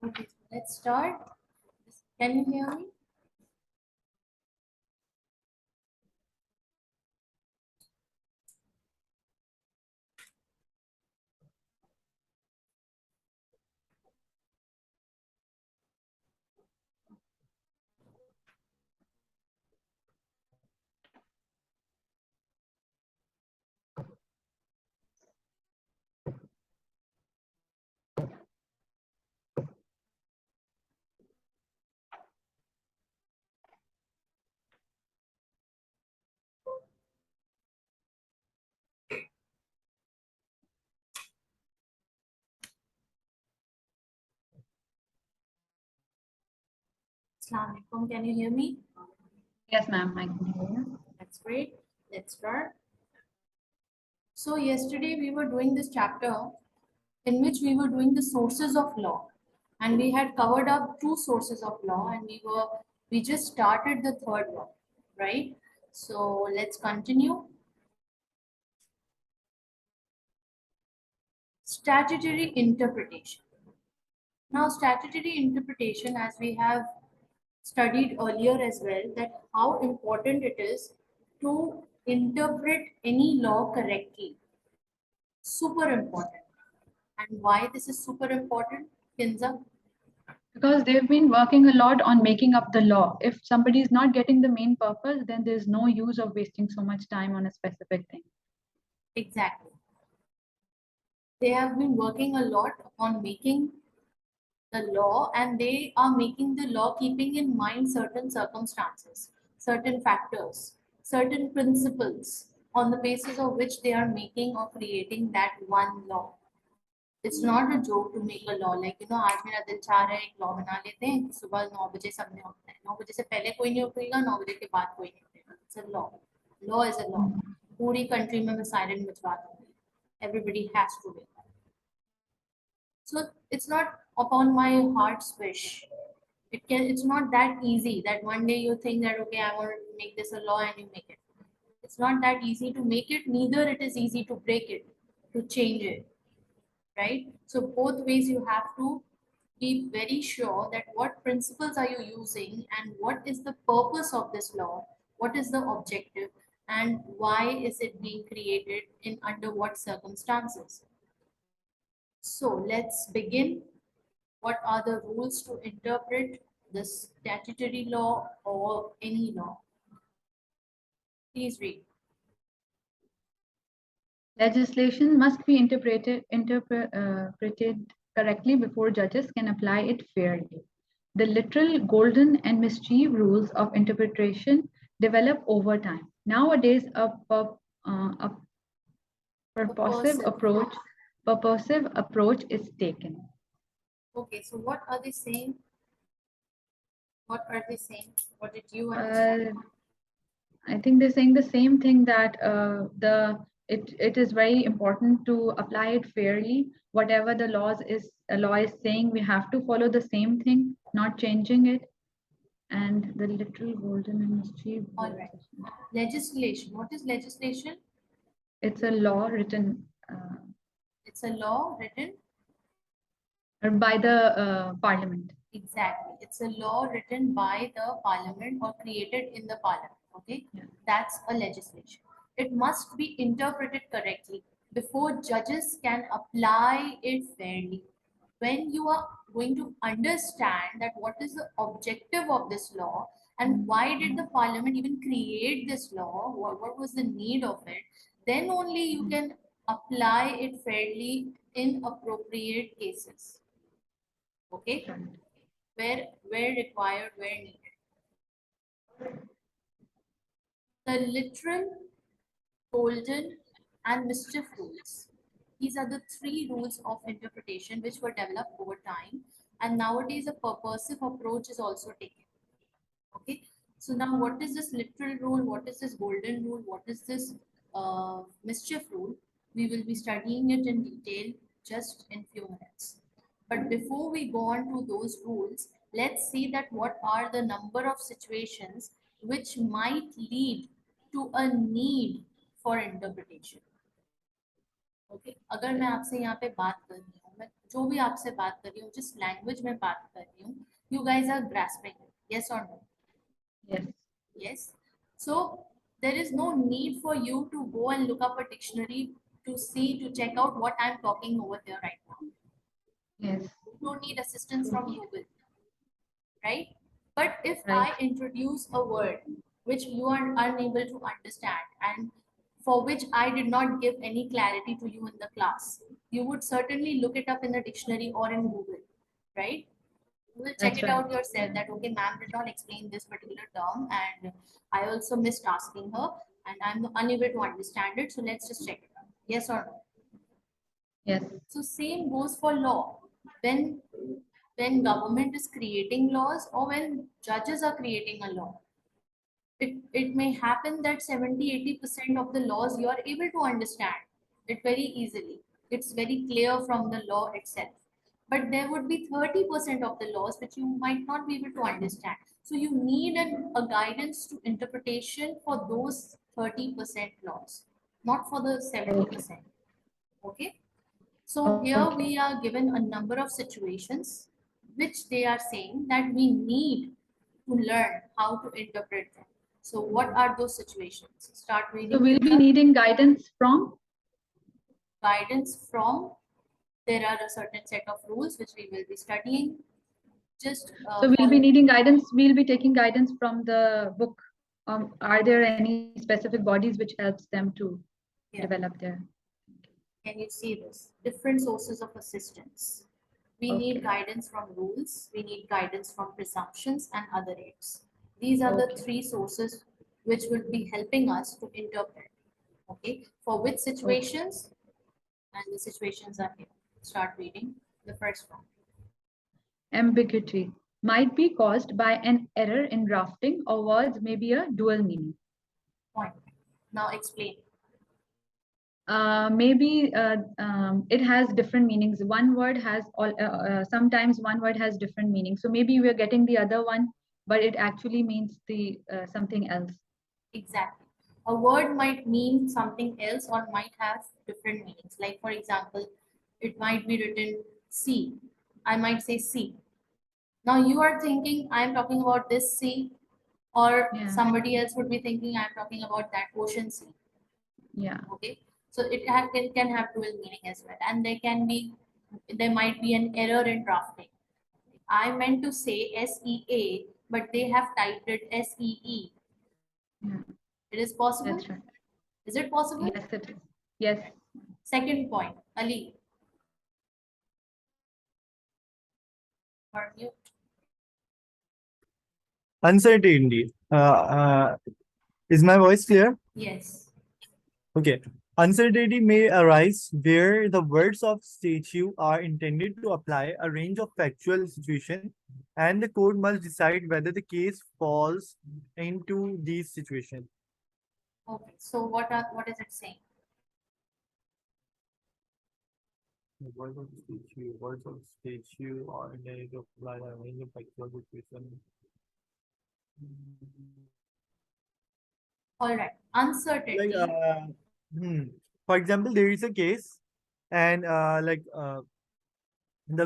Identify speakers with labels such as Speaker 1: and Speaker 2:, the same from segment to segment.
Speaker 1: Okay, let's start. Can you hear me? Assalamu alaikum. Can you hear me?
Speaker 2: Yes, ma'am, I can hear you.
Speaker 1: That's great. Let's start. So yesterday we were doing this chapter in which we were doing the sources of law, and we had covered up two sources of law, and we just started the third one, right? So let's continue. Statutory interpretation. Now, statutory interpretation, as we have studied earlier as well, that how important it is to interpret any law correctly. Super important. And why this is super important, Kinza?
Speaker 2: Because they've been working a lot on making up the law. If somebody is not getting the main purpose, then there's no use of wasting so much time on a specific thing.
Speaker 1: Exactly. They have been working a lot on making the law, and they are making the law keeping in mind certain circumstances, certain factors, certain principles on the basis of which they are making or creating that one law. It's not a joke to make a law, like आज मेरा दिल चाह रहा है एक law बना लेते हैं, सुबह 9 बजे सबने उठना है, 9 बजे से पहले कोई नहीं उठेगा, 9 बजे के बाद कोई नहीं उठेगा. It's a law. Law is a law. पूरी कंट्री में मैं सायरन बजवा दूंगी. Everybody has to wake up. So it's not upon my heart's wish. It's not that easy that one day you think that okay, I want to make this a law and you make it. It's not that easy to make it, neither it is easy to break it, to change it. Right? So both ways you have to be very sure that what principles are you using and what is the purpose of this law, what is the objective, and why is it being created in under what circumstances. So let's begin. What are the rules to interpret the statutory law or any law? Please read.
Speaker 2: Legislation must be interpreted correctly before judges can apply it fairly. The literal, golden, and mischief rules of interpretation develop over time. Nowadays, a purposive approach is taken.
Speaker 1: Okay, so what are they saying? What are they saying? What did you understand?
Speaker 2: I think they're saying the same thing, that it is very important to apply it fairly. Whatever the law is saying, we have to follow the same thing, not changing it. And the literal, golden, and mischief.
Speaker 1: All right. Legislation. What is legislation?
Speaker 2: It's a law written.
Speaker 1: It's a law written
Speaker 2: By the parliament.
Speaker 1: Exactly. It's a law written by the parliament or created in the parliament. Okay.
Speaker 2: Yeah.
Speaker 1: That's a legislation. It must be interpreted correctly before judges can apply it fairly. When you are going to understand that what is the objective of this law and why did the parliament even create this law, what was the need of it, then only you can apply it fairly in appropriate cases. Okay, where required, where needed. The literal, golden, and mischief rules. These are the three rules of interpretation which were developed over time, and nowadays a purposive approach is also taken. Okay, so now what is this literal rule? What is this golden rule? What is this mischief rule? We will be studying it in detail just in few minutes. But before we go on to those rules, let's see that what are the number of situations which might lead to a need for interpretation. Okay, अगर मैं आपसे यहाँ पे बात कर रही हूँ, मैं जो भी आपसे बात कर रही हूँ, जिस लैंग्वेज में बात कर रही हूँ, you guys are grasping it. Yes or no?
Speaker 2: Yes.
Speaker 1: Yes. So there is no need for you to go and look up a dictionary to see, to check out what I'm talking over there right now.
Speaker 2: Yes.
Speaker 1: You don't need assistance from Google, right? But if
Speaker 2: Right.
Speaker 1: I introduce a word which you are unable to understand and for which I did not give any clarity to you in the class, you would certainly look it up in the dictionary or in Google, right? You will check
Speaker 2: That's
Speaker 1: it
Speaker 2: right.
Speaker 1: out yourself that okay, ma'am did not explain this particular term and I also missed asking her and I'm unable to understand it. So let's just check it out. Yes or no?
Speaker 2: Yes.
Speaker 1: So same goes for law. When when government is creating laws or when judges are creating a law, it may happen that 70-80% of the laws you are able to understand it very easily. It's very clear from the law itself. But there would be 30% of the laws which you might not be able to understand. So you need a guidance to interpretation for those 30% laws, not for the
Speaker 2: Okay.
Speaker 1: 70%. Okay. So here
Speaker 2: Okay.
Speaker 1: we are given a number of situations which they are saying that we need to learn how to interpret them. So what are those situations? Start
Speaker 2: So
Speaker 1: reading,
Speaker 2: we'll be
Speaker 1: Kinza.
Speaker 2: needing guidance from.
Speaker 1: Guidance from, there are a certain set of rules which we will be studying. Just
Speaker 2: So we'll be
Speaker 1: follow.
Speaker 2: needing guidance. We'll be taking guidance from the book. Are there any specific bodies which helps them to
Speaker 1: Yeah.
Speaker 2: develop their?
Speaker 1: Can you see this? Different sources of assistance. We need
Speaker 2: Okay.
Speaker 1: guidance from rules, we need guidance from presumptions and other aids. These are the
Speaker 2: Okay.
Speaker 1: three sources which will be helping us to interpret. Okay, for which
Speaker 2: Okay.
Speaker 1: situations? And the situations are here. Start reading the first one.
Speaker 2: Ambiguity might be caused by an error in drafting, or words may be a dual meaning.
Speaker 1: Point. Now explain.
Speaker 2: Maybe it has different meanings. One word has sometimes one word has different meanings. So maybe we're getting the other one, but it actually means the something else.
Speaker 1: Exactly. A word might mean something else or might have different meanings. Like, for example, it might be written sea. I might say sea. Now you are thinking I'm talking about this sea, or
Speaker 2: Yeah.
Speaker 1: somebody else would be thinking I'm talking about that ocean sea.
Speaker 2: Yeah.
Speaker 1: Okay, so it can have dual meaning as well, and there might be an error in drafting. I meant to say SEA, but they have typed it SEE.
Speaker 2: Yeah.
Speaker 1: It is possible.
Speaker 2: That's right.
Speaker 1: Is it possible?
Speaker 2: Yes, it is. Yes.
Speaker 1: Second point, Ali. Are you?
Speaker 3: Uncertainty. Is my voice clear?
Speaker 1: Yes.
Speaker 3: Okay. Uncertainty may arise where the words of statute are intended to apply a range of factual situation, and the court must decide whether the case falls into these situations.
Speaker 1: Okay. So what is it saying?
Speaker 3: The words of statute are intended to apply a range of factual situation.
Speaker 1: All right.
Speaker 3: Like,
Speaker 1: Uncertainty.
Speaker 3: hmm. For example, there is a case, and the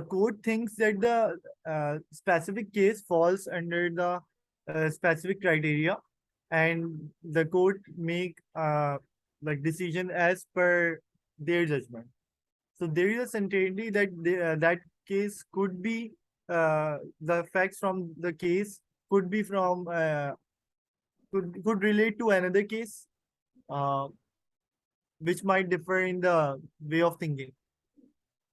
Speaker 3: court thinks that the specific case falls under the specific criteria, and the court make like decision as per their judgment. So there is a certainty that that case could be the facts from the case could be from could relate to another case, uh, which might differ in the way of thinking.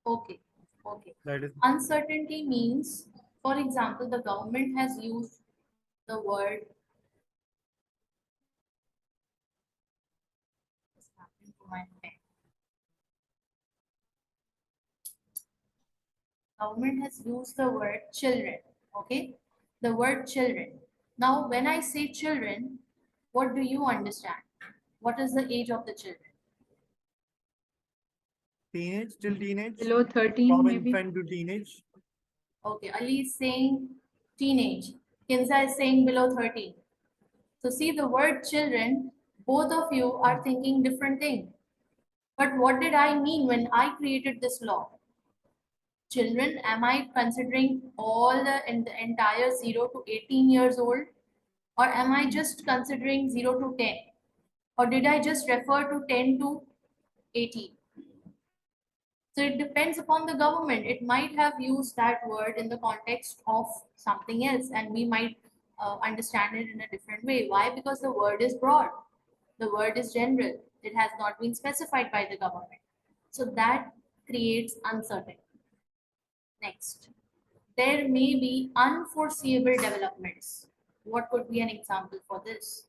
Speaker 1: Okay. Okay.
Speaker 3: That is.
Speaker 1: Uncertainty means, for example, the government has used the word. What's happening to my pen? Government has used the word children. Okay, the word children. Now, when I say children, what do you understand? What is the age of the children?
Speaker 3: Teenage till teenage,
Speaker 2: Below 13,
Speaker 3: from
Speaker 2: maybe.
Speaker 3: infant to teenage.
Speaker 1: Okay, Ali is saying teenage. Kinza is saying below 13. So see the word children, both of you are thinking different thing. But what did I mean when I created this law? children, am I considering all the entire 0 to 18 years old, or am I just considering 0 to 10, or did I just refer to 10 to 18? So it depends upon the government. It might have used that word in the context of something else, and we might understand it in a different way. Why? Because the word is broad, the word is general, it has not been specified by the government. So that creates uncertainty. Next, there may be unforeseeable developments. What could be an example for this?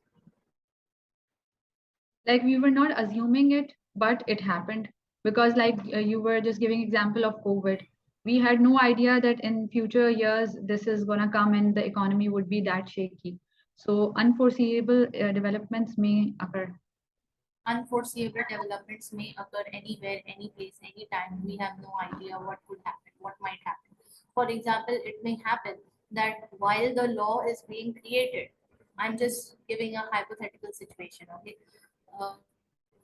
Speaker 2: Like we were not assuming it, but it happened. Because like you were just giving example of COVID. We had no idea that in future years this is gonna come and the economy would be that shaky. So unforeseeable developments may occur.
Speaker 1: Unforeseeable developments may occur anywhere, any place, anytime. We have no idea what could happen, what might happen. For example, it may happen that while the law is being created, I'm just giving a hypothetical situation, okay? Uh,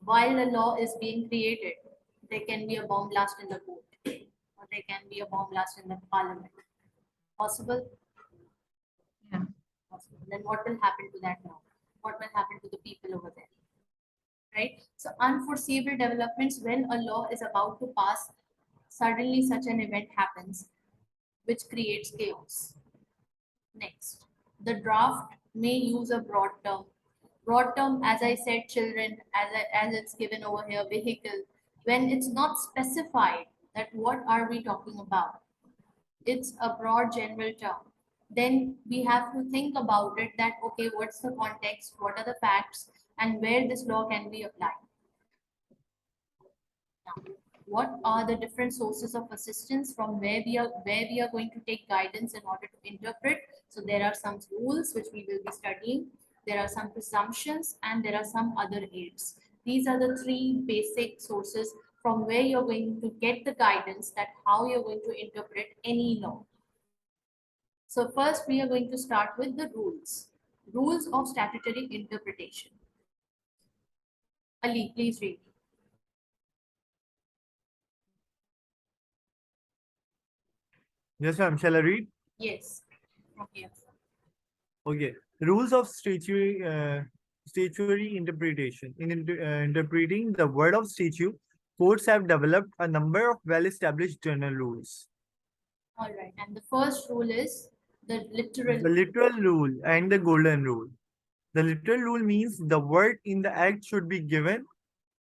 Speaker 1: while the law is being created, there can be a bomb blast in the court, or there can be a bomb blast in the parliament. Possible?
Speaker 2: Yeah.
Speaker 1: Possible. Then what will happen to that law? What will happen to the people over there? Right? So unforeseeable developments, when a law is about to pass, suddenly such an event happens, which creates chaos. Next, the draft may use a broad term. Broad term, as I said, children, as it's given over here, vehicle. When it's not specified that what are we talking about, it's a broad general term. Then we have to think about it that, okay, what's the context, what are the facts, and where this law can be applied. Now, what are the different sources of assistance from where we are going to take guidance in order to interpret? So there are some rules which we will be studying, there are some presumptions, and there are some other aids. These are the three basic sources from where you're going to get the guidance that how you're going to interpret any law. So first we are going to start with the rules. Rules of statutory interpretation. Ali, please read.
Speaker 3: Yes, ma'am. Shall I read?
Speaker 1: Yes. Okay.
Speaker 3: Okay. Rules of statutory interpretation. In interpreting the word of statute, courts have developed a number of well-established general rules.
Speaker 1: All right. And the first rule is the literal.
Speaker 3: The literal rule and the golden rule. The literal rule means the word in the act should be given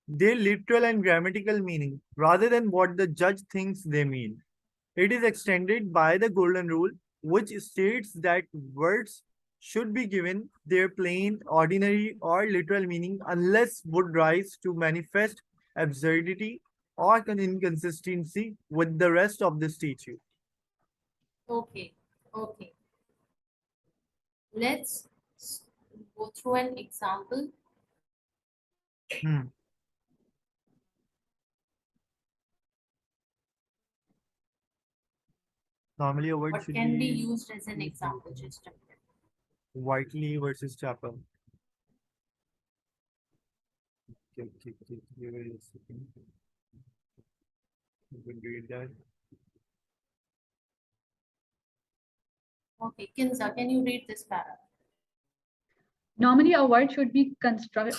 Speaker 3: their literal and grammatical meaning rather than what the judge thinks they mean. It is extended by the golden rule, which states that words should be given their plain, ordinary, or literal meaning unless would rise to manifest absurdity or an inconsistency with the rest of the statute.
Speaker 1: Okay. Okay. Let's go through an example.
Speaker 3: Hmm. Normally, a word
Speaker 1: What
Speaker 3: should
Speaker 1: can be
Speaker 3: be
Speaker 1: used as an example? Just a minute.
Speaker 3: Whiteley versus Chapel. Wait a second. You can read that.
Speaker 1: Okay, Kinza, can you read this paragraph?
Speaker 2: Normally, a word should be
Speaker 1: Construed.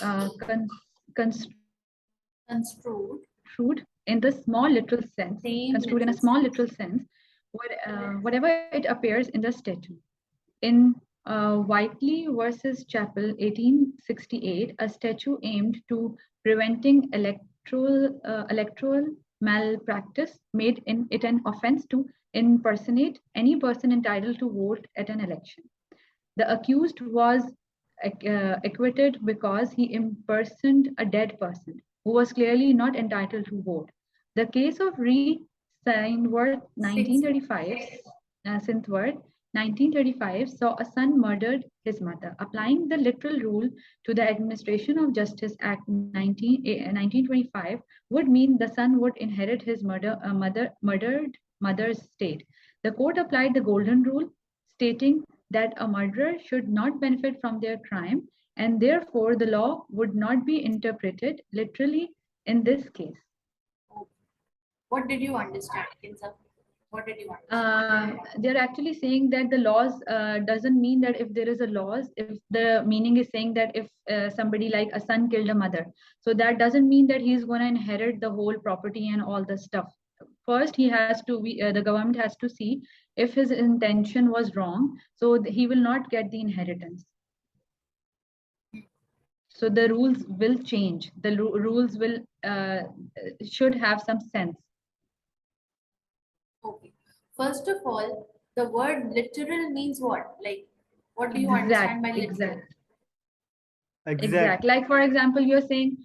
Speaker 2: construed in the small literal sense,
Speaker 1: Same
Speaker 2: construed in a
Speaker 1: literal
Speaker 2: small
Speaker 1: sense.
Speaker 2: literal sense, whatever it appears in the statute. In Whiteley versus Chappell, 1868, a statute aimed to preventing electoral malpractice made it an offense to impersonate any person entitled to vote at an election. The accused was acquitted because he impersoned a dead person who was clearly not entitled to vote. The case of Signworth 1935, Sinthworth 1935 saw a son murdered his mother. Applying the literal rule to the Administration of Justice Act 1925 would mean the son would inherit his murdered mother's estate. The court applied the golden rule, stating that a murderer should not benefit from their crime, and therefore the law would not be interpreted literally in this case.
Speaker 1: What did you understand, Kinza? What did you understand?
Speaker 2: They're actually saying that the laws doesn't mean that if there is a laws, if the meaning is saying that if somebody like a son killed a mother, so that doesn't mean that he's going to inherit the whole property and all the stuff. First, he has to be, the government has to see if his intention was wrong, so he will not get the inheritance. So the rules will change. The rules will should have some sense.
Speaker 1: Okay. First of all, the word literal means what? Like, what do you understand by literal?
Speaker 2: Exact.
Speaker 3: Exact.
Speaker 2: Like for example, you're saying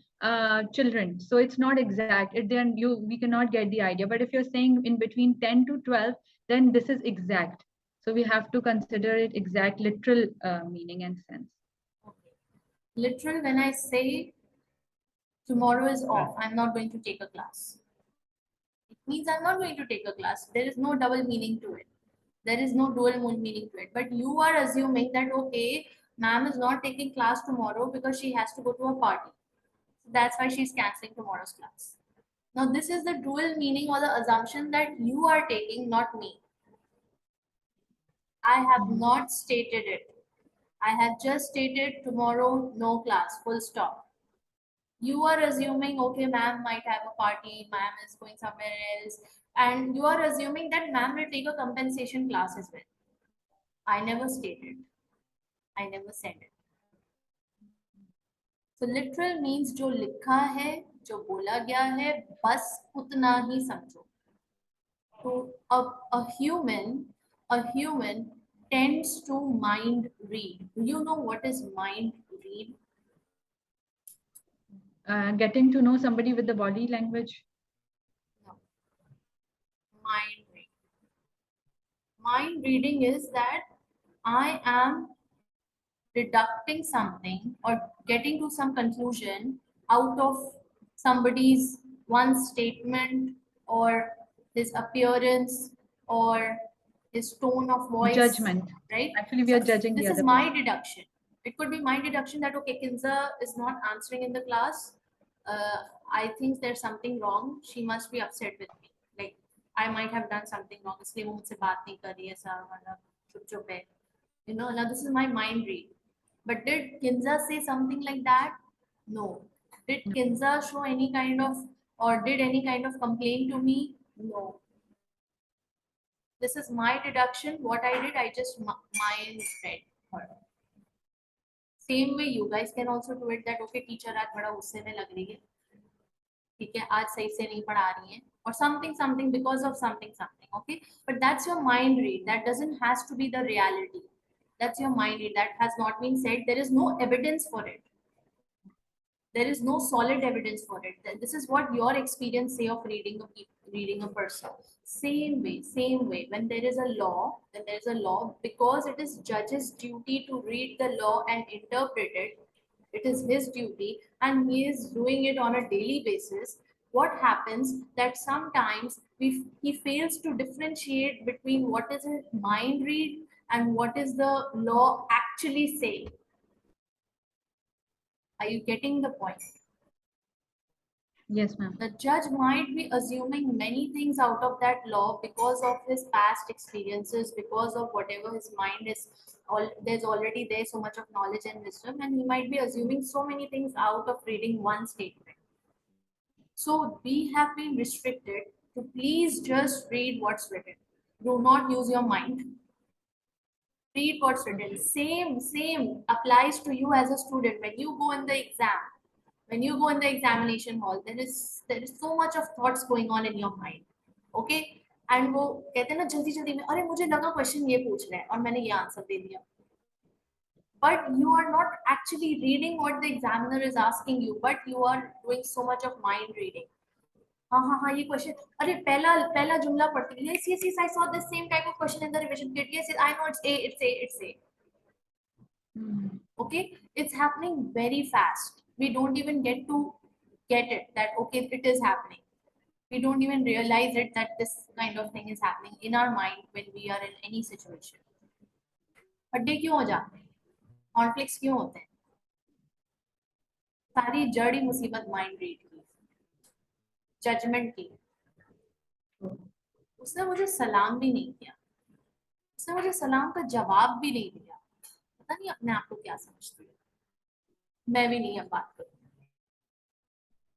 Speaker 2: children, so it's not exact. Then we cannot get the idea. But if you're saying in between 10 to 12, then this is exact. So we have to consider it exact, literal meaning and sense.
Speaker 1: Okay. Literal, when I say tomorrow is off, I'm not going to take a class. It means I'm not going to take a class. There is no double meaning to it. There is no dual meaning to it. But you are assuming that, okay, ma'am is not taking class tomorrow because she has to go to a party. That's why she's canceling tomorrow's class. Now, this is the dual meaning or the assumption that you are taking, not me. I have not stated it. I have just stated tomorrow, no class, full stop. You are assuming, okay, ma'am might have a party, ma'am is going somewhere else, and you are assuming that ma'am will take a compensation class as well. I never stated. I never said it. So literal means जो लिखा है, जो बोला गया है, बस उतना ही समझो. So a human tends to mind read. Do you know what is mind read?
Speaker 2: Getting to know somebody with the body language.
Speaker 1: No. Mind reading. Mind reading is that I am deducting something or getting to some conclusion out of somebody's one statement or his appearance or his tone of voice.
Speaker 2: Judgment.
Speaker 1: Right?
Speaker 2: Actually, we are judging
Speaker 1: This
Speaker 2: the
Speaker 1: is
Speaker 2: other
Speaker 1: my
Speaker 2: person.
Speaker 1: deduction. It could be my deduction that, okay, Kinza is not answering in the class. I think there's something wrong. She must be upset with me. Like, I might have done something wrong. इसलिए वो मुझसे बात नहीं कर रही है, ऐसा मतलब चुप चुप है. You know, now this is my mind read. But did Kinza say something like that? No. Did Kinza show any kind of or did any kind of complaint to me? No. This is my deduction. What I did, I just mind read her. Same way you guys can also do it that, okay, teacher आज बड़ा गुस्से में लग रही है. ठीक है, आज सही से नहीं पढ़ा रही है. Or something because of something, okay? But that's your mind read. That doesn't has to be the reality. That's your mind read. That has not been said. There is no evidence for it. There is no solid evidence for it. This is what your experience say of reading a person. Same way. When there is a law, because it is judge's duty to read the law and interpret it. It is his duty, and he is doing it on a daily basis. What happens that sometimes he fails to differentiate between what is his mind read and what is the law actually saying. Are you getting the point?
Speaker 2: Yes, ma'am.
Speaker 1: The judge might be assuming many things out of that law because of his past experiences, because of whatever his mind is. There's already there so much of knowledge and wisdom, and he might be assuming so many things out of reading one statement. So we have been restricted to please just read what's written. Do not use your mind. Read what's written. Same applies to you as a student. When you go in the exam, when you go in the examination hall, there is so much of thoughts going on in your mind. Okay? And वो कहते हैं ना जल्दी जल्दी में, अरे मुझे लगा क्वेश्चन ये पूछ रहे हैं और मैंने ये आंसर दे दिया. But you are not actually reading what the examiner is asking you, but you are doing so much of mind reading. हाँ ये क्वेश्चन, अरे पहला जुमला पढ़ती है. Yes, I saw the same type of question in the revision kit. Yes, I know it's A. Okay, it's happening very fast. We don't even get to get it that, okay, it is happening. We don't even realize it that this kind of thing is happening in our mind when we are in any situation. खड्डे क्यों हो जाते हैं, conflicts क्यों होते हैं? सारी जड़ी मुसीबत माइंड रीड की, जजमेंट की. उसने मुझे सलाम भी नहीं किया, उसने मुझे सलाम का जवाब भी नहीं दिया। पता नहीं अपने आप को क्या समझती है। मैं भी नहीं अब बात करूँ।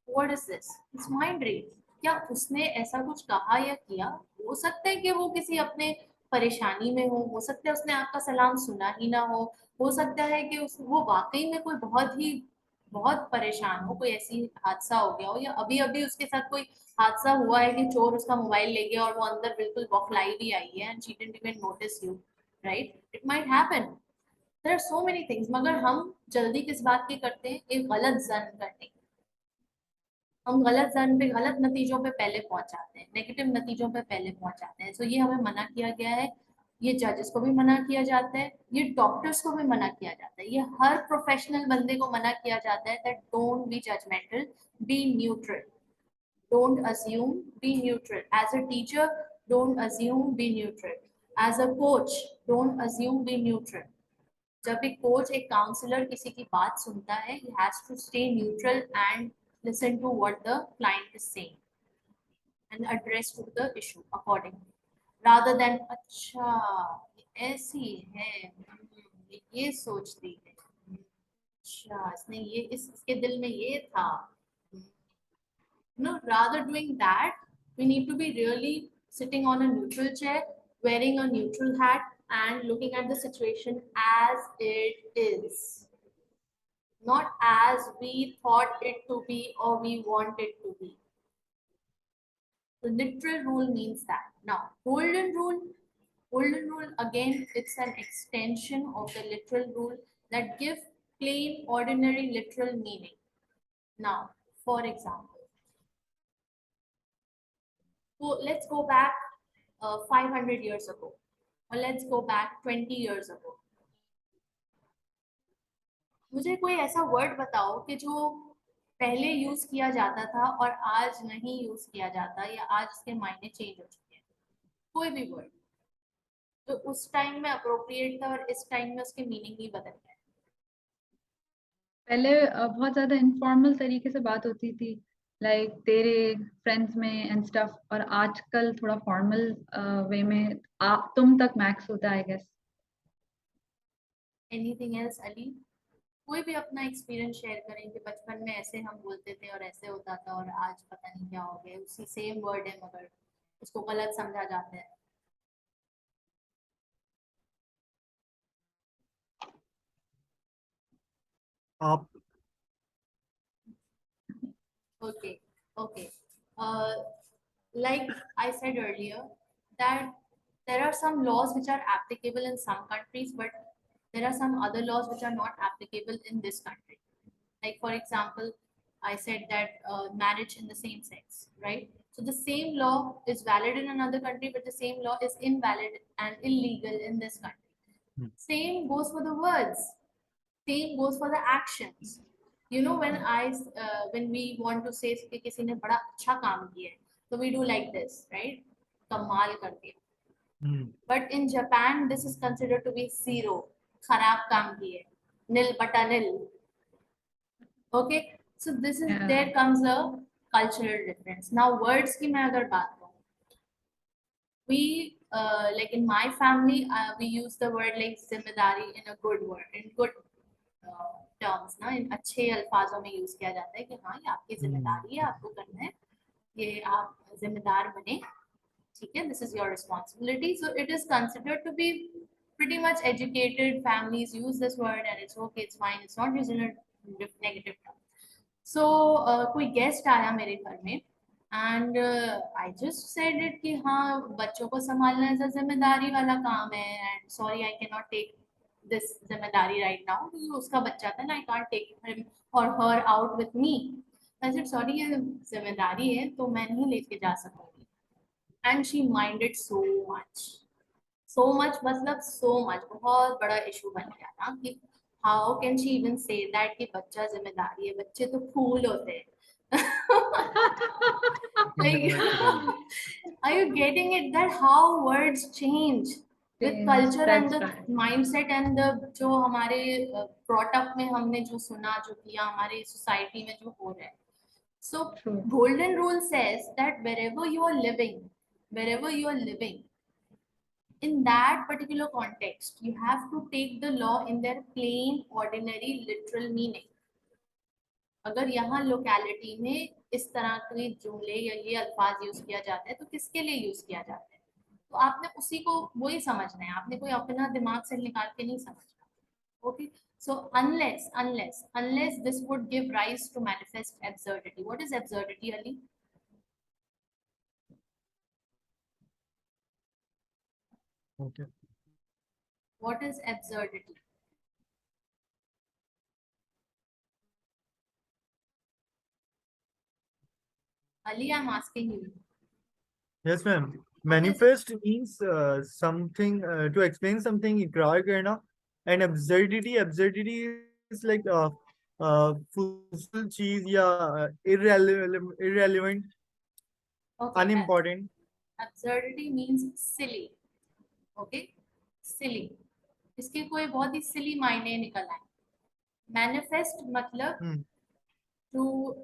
Speaker 1: What is this, it's mind read. क्या उसने ऐसा कुछ कहा या किया? हो सकता है कि वो किसी अपने परेशानी में हो सकता है उसने आपका सलाम सुना ही ना हो सकता है कि वो वाकई में कोई बहुत परेशान हो, कोई ऐसी हादसा हो गया हो, या अभी अभी उसके साथ कोई हादसा हुआ है कि चोर उसका मोबाइल ले गया और वो अंदर बिल्कुल बौखलाई भी आई है and she didn't even notice you, right? It might happen. There are so many things, मगर हम जल्दी किस बात की करते हैं? एक गलत जन करने की। हम गलत जन पे, गलत नतीजों पे पहले पहुंच जाते हैं, नेगेटिव नतीजों पे पहले पहुंच जाते हैं। सो ये हमें मना किया गया है। ये जजेस को भी मना किया जाता है, ये डॉक्टर्स को भी मना किया जाता है, ये हर प्रोफेशनल बंदे को मना किया जाता है that don't be judgemental, be neutral, don't assume, be neutral. As a teacher, don't assume, be neutral. As a coach, don't assume, be neutral. जब एक कोच, एक काउंसलर किसी की बात सुनता है, he has to stay neutral and listen to what the client is saying and address to the issue accordingly, rather than अच्छा ये ऐसी है, ये सोचती है, अच्छा इसने ये इसके दिल में ये था। No, rather doing that, we need to be really sitting on a neutral chair, wearing a neutral hat, and looking at the situation as it is, not as we thought it to be or we want it to be. The literal rule means that. Now, golden rule again, it's an extension of the literal rule that give plain, ordinary, literal meaning. Now, for example, so let's go back 500 years ago, or let's go back 20 years ago. मुझे कोई ऐसा word बताओ कि जो पहले use किया जाता था और आज नहीं यूज किया जाता, या आज इसके मायने चेंज हो चुके हैं। कोई भी वर्ड जो उस टाइम में अप्रोप्रिएट था और इस टाइम में उसके मीनिंग ही बदल गए।
Speaker 2: पहले बहुत ज्यादा इनफॉर्मल तरीके से बात होती थी, लाइक तेरे फ्रेंड्स में एंड स्टफ, और आजकल थोड़ा फॉर्मल वे में आप तुम तक मैक्स होता है, I guess.
Speaker 1: Anything else Ali? कोई भी अपना एक्सपीरियंस शेयर करें कि बचपन में ऐसे हम बोलते थे और ऐसे होता था और आज पता नहीं क्या हो गया, उसी सेम वर्ड है मगर उसको गलत समझा जाता है।
Speaker 3: आप
Speaker 1: Okay, okay. Uh, like I said earlier, that there are some laws which are applicable in some countries, but there are some other laws which are not applicable in this country. Like, for example, I said that marriage in the same sex, right? So the same law is valid in another country, but the same law is invalid and illegal in this country.
Speaker 3: Hmm.
Speaker 1: Same goes for the words. Same goes for the actions. You know, when we want to say कि किसी ने बड़ा अच्छा काम किया है, so we do like this, right? कमाल कर दिया.
Speaker 3: Hmm.
Speaker 1: But in Japan, this is considered to be zero. खराब काम किए, nil बटा nil. Okay, so this is
Speaker 2: Yeah.
Speaker 1: there comes a cultural difference. Now words की मैं अगर बात करूँ, we like in my family we use the word like जिम्मेदारी in a good word, in good terms ना, इन अच्छे अल्फाजों में यूज किया जाता है कि हाँ ये आपकी जिम्मेदारी है, आपको करना है, ये आप जिम्मेदार बने, ठीक है, this is your responsibility. So it is considered to be pretty much educated families use this word and it's okay, it's fine, it's not used in a negative term. So कोई गेस्ट आया मेरे घर में and I just said it कि हाँ बच्चों को संभालना ऐसा जिम्मेदारी वाला काम है and sorry I can not take this जिम्मेदारी राइट नाउ, क्योंकि उसका बच्चा था ना, I can't take him or her out with me. I said sorry ये जिम्मेदारी है तो मैं नहीं लेके जा सकूंगी. And she minded so much, मतलब सो मच, बहुत बड़ा इशू बन गया था कि how can she even say that कि बच्चा जिम्मेदारी है, बच्चे तो फूल होते हैं. Like, are you getting it that how words change with culture and
Speaker 2: That's
Speaker 1: the
Speaker 2: right.
Speaker 1: mindset and the जो हमारे brought up में हमने जो सुना जो किया हमारे सोसाइटी में जो हो रहा है. So
Speaker 2: True.
Speaker 1: golden rule says that wherever you are living, wherever you are living, in that particular context, you have to take the law in their plain, ordinary, literal meaning. अगर यहाँ locality में इस तरह के जुमले या ये अल्फाज यूज किया जाता है तो किसके लिए यूज किया जाता है, तो आपने उसी को वही समझना है, आपने कोई अपना दिमाग से निकाल के नहीं समझना. Okay, so unless this would give rise to manifest absurdity. What is absurdity, Ali?
Speaker 3: Okay.
Speaker 1: What is absurdity? Ali, I'm asking you.
Speaker 3: Yes, ma'am.
Speaker 1: What is
Speaker 3: Manifest means something to explain something इकरार करना, and absurdity is like फुजूल चीज या irrelevant,
Speaker 1: okay?
Speaker 3: unimportant.
Speaker 1: Absurdity means silly. Okay, silly. इसके कोई बहुत ही silly मायने निकल आए. Manifest मतलब
Speaker 3: Hmm.
Speaker 1: to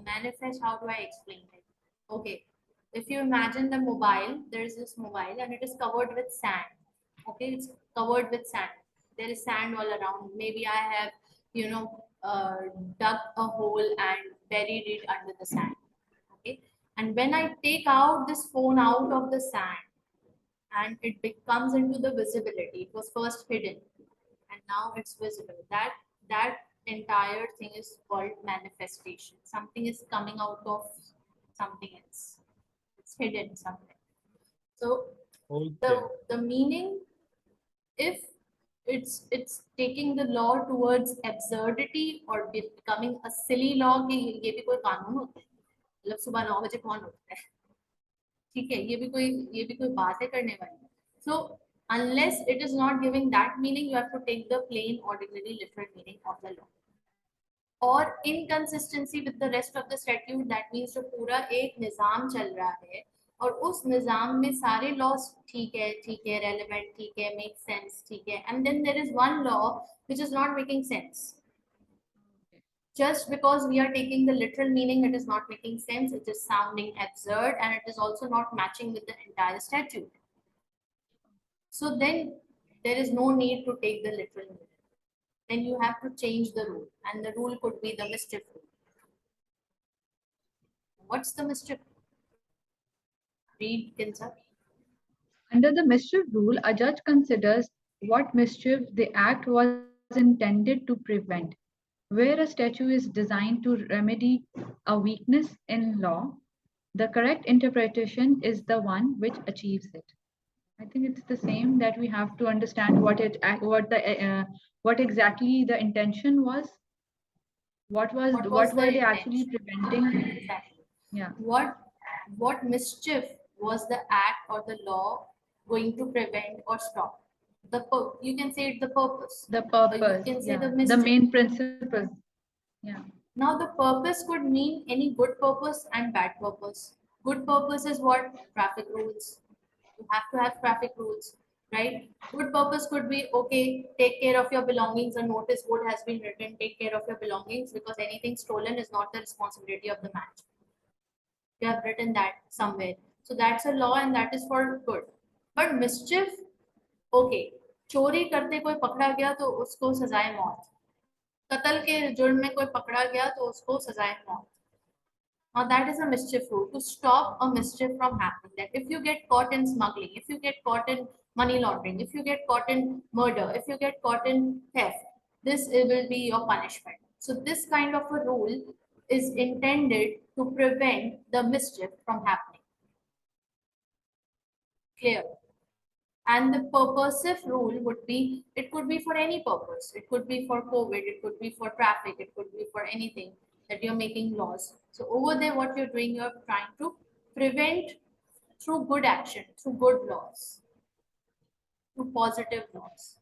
Speaker 1: manifest. How do I explain it? Okay, if you imagine the mobile, there is this mobile and it is covered with sand. Okay, it's covered with sand. There is sand all around. Maybe I have, you know, dug a hole and buried it under the sand. Okay, and when I take out this phone out of the sand and it comes into the visibility, it was first hidden and now it's visible. That entire thing is called manifestation. Something is coming out of something else. It's hidden somewhere. So
Speaker 3: Okay.
Speaker 1: the meaning, if it's taking the law towards absurdity or becoming a silly law कि ये भी कोई कानून होता है, मतलब सुबह 9 बजे कौन उठता है, ठीक है, ये भी कोई बात है करने वाली. So unless it is not giving that meaning, you have to take the plain, ordinary, literal meaning of the law. और inconsistency with the rest of the statute, that means जो पूरा एक निजाम चल रहा है और उस निजाम में सारे लॉस ठीक है, रेलेवेंट ठीक है, मेक सेंस ठीक है, and then there is one law which is not making sense. Just because we are taking the literal meaning, it is not making sense, it is sounding absurd, and it is also not matching with the entire statute. So then there is no need to take the literal meaning. Then you have to change the rule, and the rule could be the mischief rule. What's the mischief? Read, Kinsa.
Speaker 2: Under the mischief rule, a judge considers what mischief the act was intended to prevent. Where a statute is designed to remedy a weakness in law, the correct interpretation is the one which achieves it. I think it's the same, that we have to understand what exactly the intention was. What
Speaker 1: What
Speaker 2: were
Speaker 1: the
Speaker 2: they actually
Speaker 1: intention?
Speaker 2: preventing?
Speaker 1: Exactly.
Speaker 2: Yeah.
Speaker 1: What mischief was the act or the law going to prevent or stop? You can say it the purpose.
Speaker 2: The
Speaker 1: Or you
Speaker 2: purpose.
Speaker 1: can say
Speaker 2: Yeah.
Speaker 1: the
Speaker 2: The
Speaker 1: mischief.
Speaker 2: main principles. Yeah.
Speaker 1: Now the purpose could mean any good purpose and bad purpose. Good purpose is what? Traffic rules. You have to have traffic rules, right? Good purpose could be, okay, take care of your belongings. A notice board has been written, take care of your belongings, because anything stolen is not the responsibility of the manager. You have written that somewhere. So that's a law and that is for good. But mischief, okay, चोरी करते कोई पकड़ा गया तो उसको सजाए मौत. कत्ल के जुर्म में कोई पकड़ा गया तो उसको सजाए मौत. Now that is a mischief rule, to stop a mischief from happening. That if you get caught in smuggling, if you get caught in money laundering, if you get caught in murder, if you get caught in theft, this will be your punishment. So this kind of a rule is intended to prevent the mischief from happening. Clear? And the purposive rule would be, it could be for any purpose. It could be for COVID, it could be for traffic, it could be for anything that you're making laws. So over there, what you're doing, you're trying to prevent through good action, through good laws, through positive laws.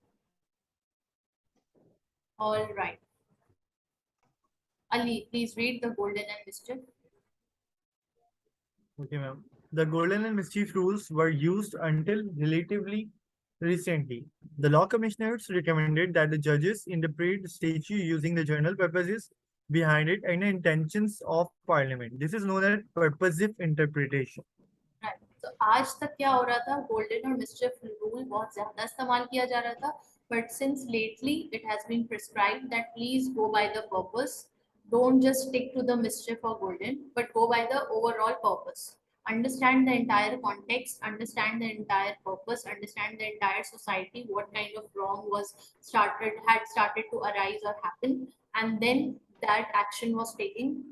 Speaker 1: All right. Ali, please read the golden and mischief.
Speaker 3: Okay, ma'am. The golden and mischief rules were used until relatively recently. The law commissioners recommended that the judges interpret the statute using the general purposes behind it and the intentions of parliament. This is known as purposive interpretation.
Speaker 1: Right. तो आज तक क्या हो रहा था, golden और mischief rule बहुत ज्यादा इस्तेमाल किया जा रहा था, but since lately it has been prescribed that please go by the purpose, don't just stick to the mischief or golden, but go by the overall purpose. Understand the entire context, understand the entire purpose, understand the entire society, what kind of wrong had started to arise or happen, and then that action was taken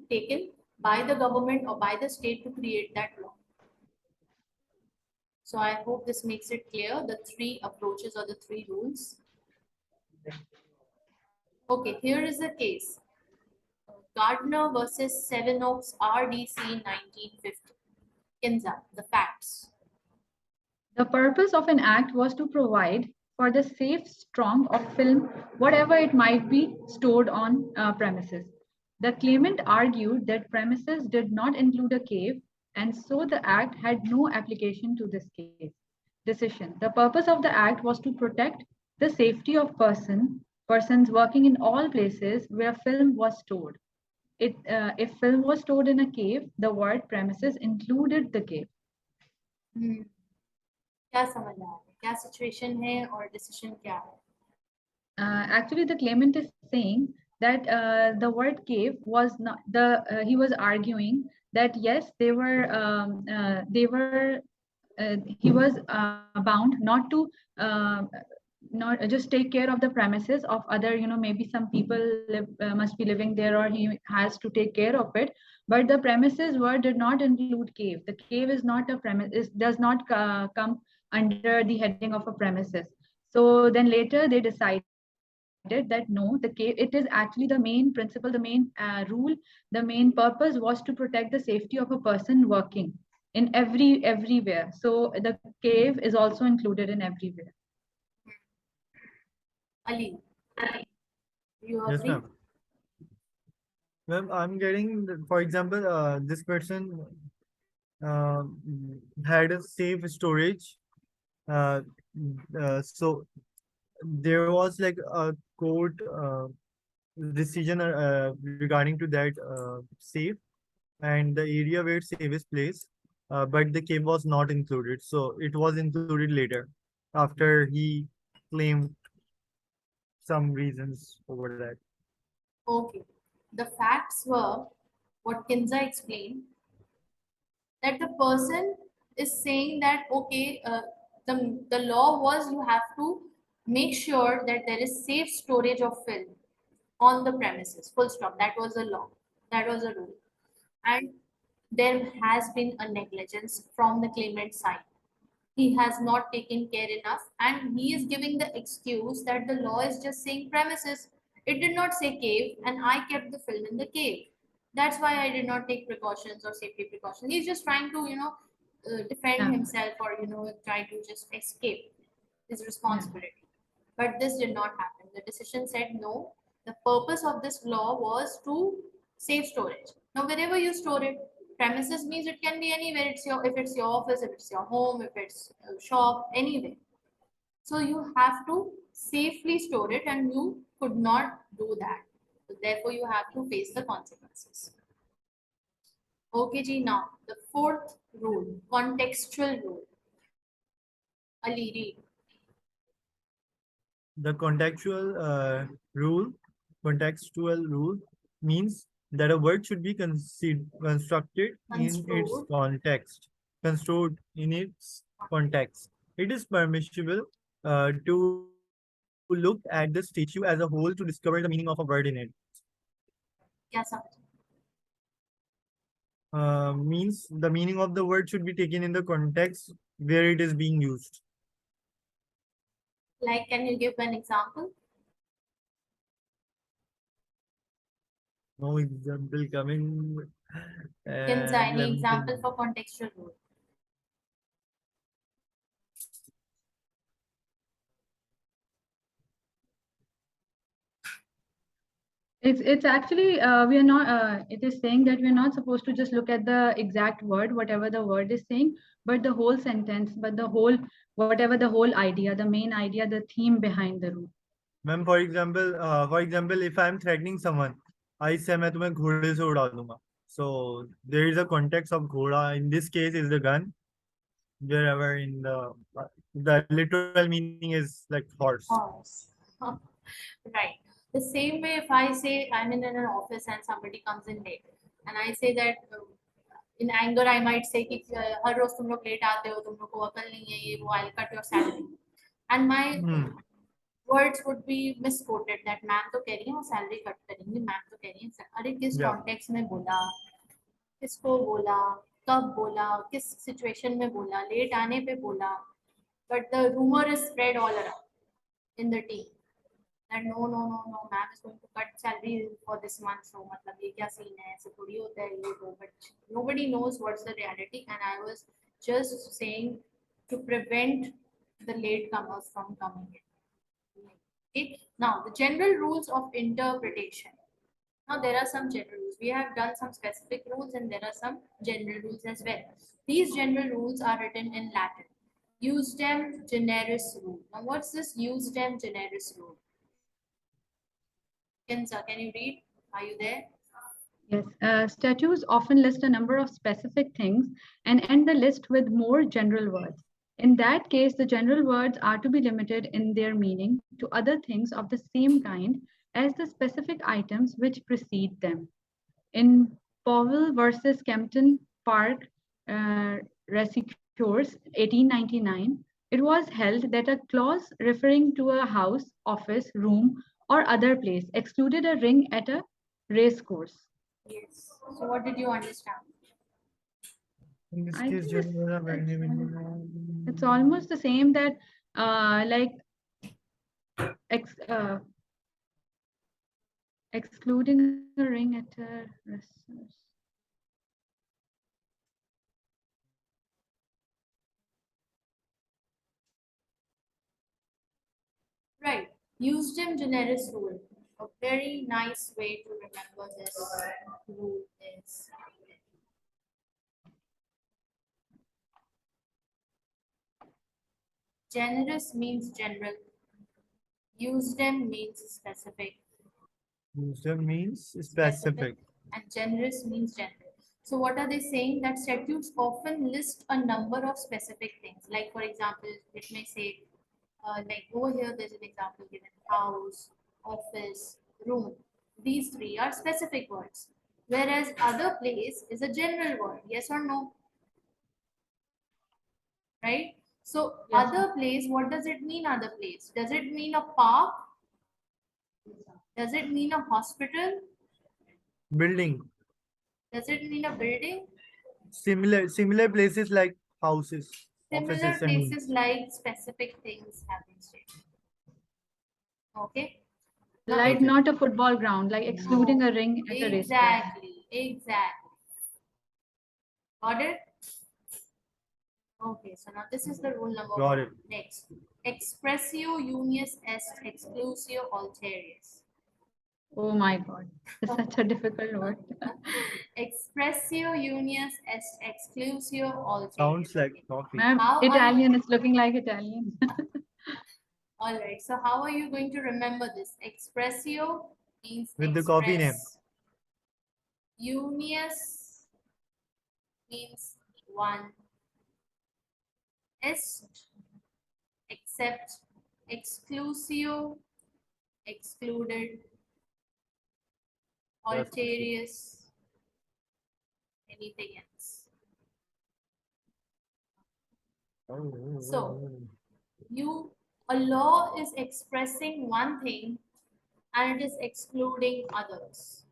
Speaker 1: by the government or by the state to create that law. So I hope this makes it clear, the three approaches or the three rules. Okay, here is the case. Gardner versus Seven Oaks RDC 1950. Kinza, the facts.
Speaker 2: The purpose of an act was to provide for the safe strong of film, whatever it might be stored on premises. The claimant argued that premises did not include a cave, and so the act had no application to this case. Decision. The purpose of the act was to protect the safety of persons working in all places where film was stored. If film was stored in a cave, the word premises included the cave.
Speaker 1: Hmm. क्या समझ आ रहा है, क्या situation है और decision क्या है?
Speaker 2: Actually, the claimant is saying that the word cave was not the he was arguing that yes he was bound not to uh, not just take care of the premises of other, maybe some people must be living there, or he has to take care of it, but the premises word did not include cave. The cave is not a premise, does not come under the heading of a premises. So then later they decided that no, the cave, it is actually the main principle, the main rule, the main purpose was to protect the safety of a person working in everywhere. So the cave is also included in everywhere.
Speaker 1: Ali, you
Speaker 3: Yes,
Speaker 1: agree?
Speaker 3: ma'am. Ma'am, I'm getting, for example, this person uh, had a safe storage. Uh, so there was like a court decision regarding to that safe and the area where safe is placed, but the cave was not included. So it was included later after he claimed some reasons over that.
Speaker 1: Okay. The facts were what Kinza explained, that the person is saying that okay, the law was you have to make sure that there is safe storage of film on the premises, full stop. That was a law, that was a rule, and there has been a negligence from the claimant side. He has not taken care enough, and he is giving the excuse that the law is just saying premises, it did not say cave, and I kept the film in the cave. That's why I did not take precautions or safety precautions. He's just trying to defend
Speaker 2: Yeah,
Speaker 1: himself, or try to just escape his
Speaker 2: yeah.
Speaker 1: responsibility. But this did not happen. The decision said no. The purpose of this law was to save storage. Now, wherever you store it, premises means it can be anywhere. It's your, if it's your office, if it's your home, if it's a shop, anywhere. So you have to safely store it, and you could not do that. So therefore, you have to face the consequences. Okay, Ji. Now the fourth rule, contextual rule. Ali, read.
Speaker 3: The contextual rule means that a word should be constructed in its
Speaker 1: Construed.
Speaker 3: context, construed in its context. It is permissible to look at the statue as a whole to discover the meaning of a word in it.
Speaker 1: क्या समझ?
Speaker 3: Means the meaning of the word should be taken in the context where it is being used.
Speaker 1: Like, can you give an example?
Speaker 3: No example coming.
Speaker 1: Kinza,
Speaker 3: And let
Speaker 1: any
Speaker 3: me think.
Speaker 1: example for contextual rule?
Speaker 2: It's actually we are not. It is saying that we're not supposed to just look at the exact word, whatever the word is saying, but the whole sentence, but the whole, whatever the whole idea, the main idea, the theme behind the rule.
Speaker 3: Ma'am, for example, if I'm threatening someone, I say मैं तुम्हें घोड़े से उड़ा दूंगा. So there is a context of घोड़ा. In this case, is the gun. wherever in the literal meaning is like horse.
Speaker 1: Horse. Right. The same way, if I say I'm in an office and somebody comes in late, and I say that in anger, I might say कि हर रोज तुम लोग late आते हो, तुम लोग को अकल नहीं है, ये वो, I'll cut your salary. And my
Speaker 3: Hmm.
Speaker 1: words would be misquoted that ma'am तो कह रही है वो सैलरी कट करेंगी, मैम तो कह रही है अरे किस
Speaker 3: Yeah.
Speaker 1: कॉन्टेक्स्ट में बोला, किसको बोला, कब बोला, किस सिचुएशन में बोला, लेट आने पे बोला, but the rumor is spread all around in the team that no ma'am is going to cut salary for this month, so मतलब ये क्या scene है, ऐसे थोड़ी होता है ये वो, but nobody knows what's the reality, and I was just saying to prevent the latecomers from coming in. Okay. Now, the general rules of interpretation. Now, there are some general rules. We have done some specific rules and there are some general rules as well. These general rules are written in Latin. Usdem generis rule. Now, what's this usdem generis rule? Kenza, can you read? Are you there?
Speaker 2: Yes, statutes often list a number of specific things and end the list with more general words. In that case, the general words are to be limited in their meaning to other things of the same kind as the specific items which precede them. In Powell versus Kempton Park Rescuers, 1899, it was held that a clause referring to a house, office, room, or other place excluded a ring at a racecourse.
Speaker 1: Yes. So, what did you understand?
Speaker 3: In this
Speaker 2: I
Speaker 3: case,
Speaker 2: think it's
Speaker 3: it's
Speaker 2: almost the same that like ex, excluding a ring at a restaurant.
Speaker 1: Right. Usdem generis rule. A very nice way to remember this rule is generous means general. Usdem means specific.
Speaker 3: user means specific.
Speaker 1: And generous means general. So what are they saying? That statutes often list a number of specific things. Like for example, it may say, like over here, there's an example given: house, office, room. These three are specific words, whereas other place is a general word. Yes or no? Right? So
Speaker 2: Yes.
Speaker 1: other place, what does it mean? Other place? Does it mean a park? Does it mean a hospital?
Speaker 3: Building.
Speaker 1: Does it mean a building?
Speaker 3: Similar places like houses,
Speaker 1: Similar
Speaker 3: offices, and
Speaker 1: places like specific things have been stated. Okay. Now,
Speaker 2: Like
Speaker 3: okay.
Speaker 2: not a football ground, like excluding a ring at a racecourse.
Speaker 1: exactly. Got it? Okay, so now this is the rule number
Speaker 3: Got
Speaker 1: one.
Speaker 3: it.
Speaker 1: Next, expressio unius est exclusio alterius.
Speaker 2: Oh my God, it's such a difficult word.
Speaker 1: Expressio unius est exclusio alterius.
Speaker 3: Sounds like coffee.
Speaker 2: Ma'am,
Speaker 1: How
Speaker 2: Italian, it's looking like Italian.
Speaker 1: All right, so how are you going to remember this? Expressio means
Speaker 3: With the coffee name.
Speaker 1: express. Unius means one. Est, except. Exclusio, excluded. Alterius, anything else. So, a law is expressing one thing and it is excluding others.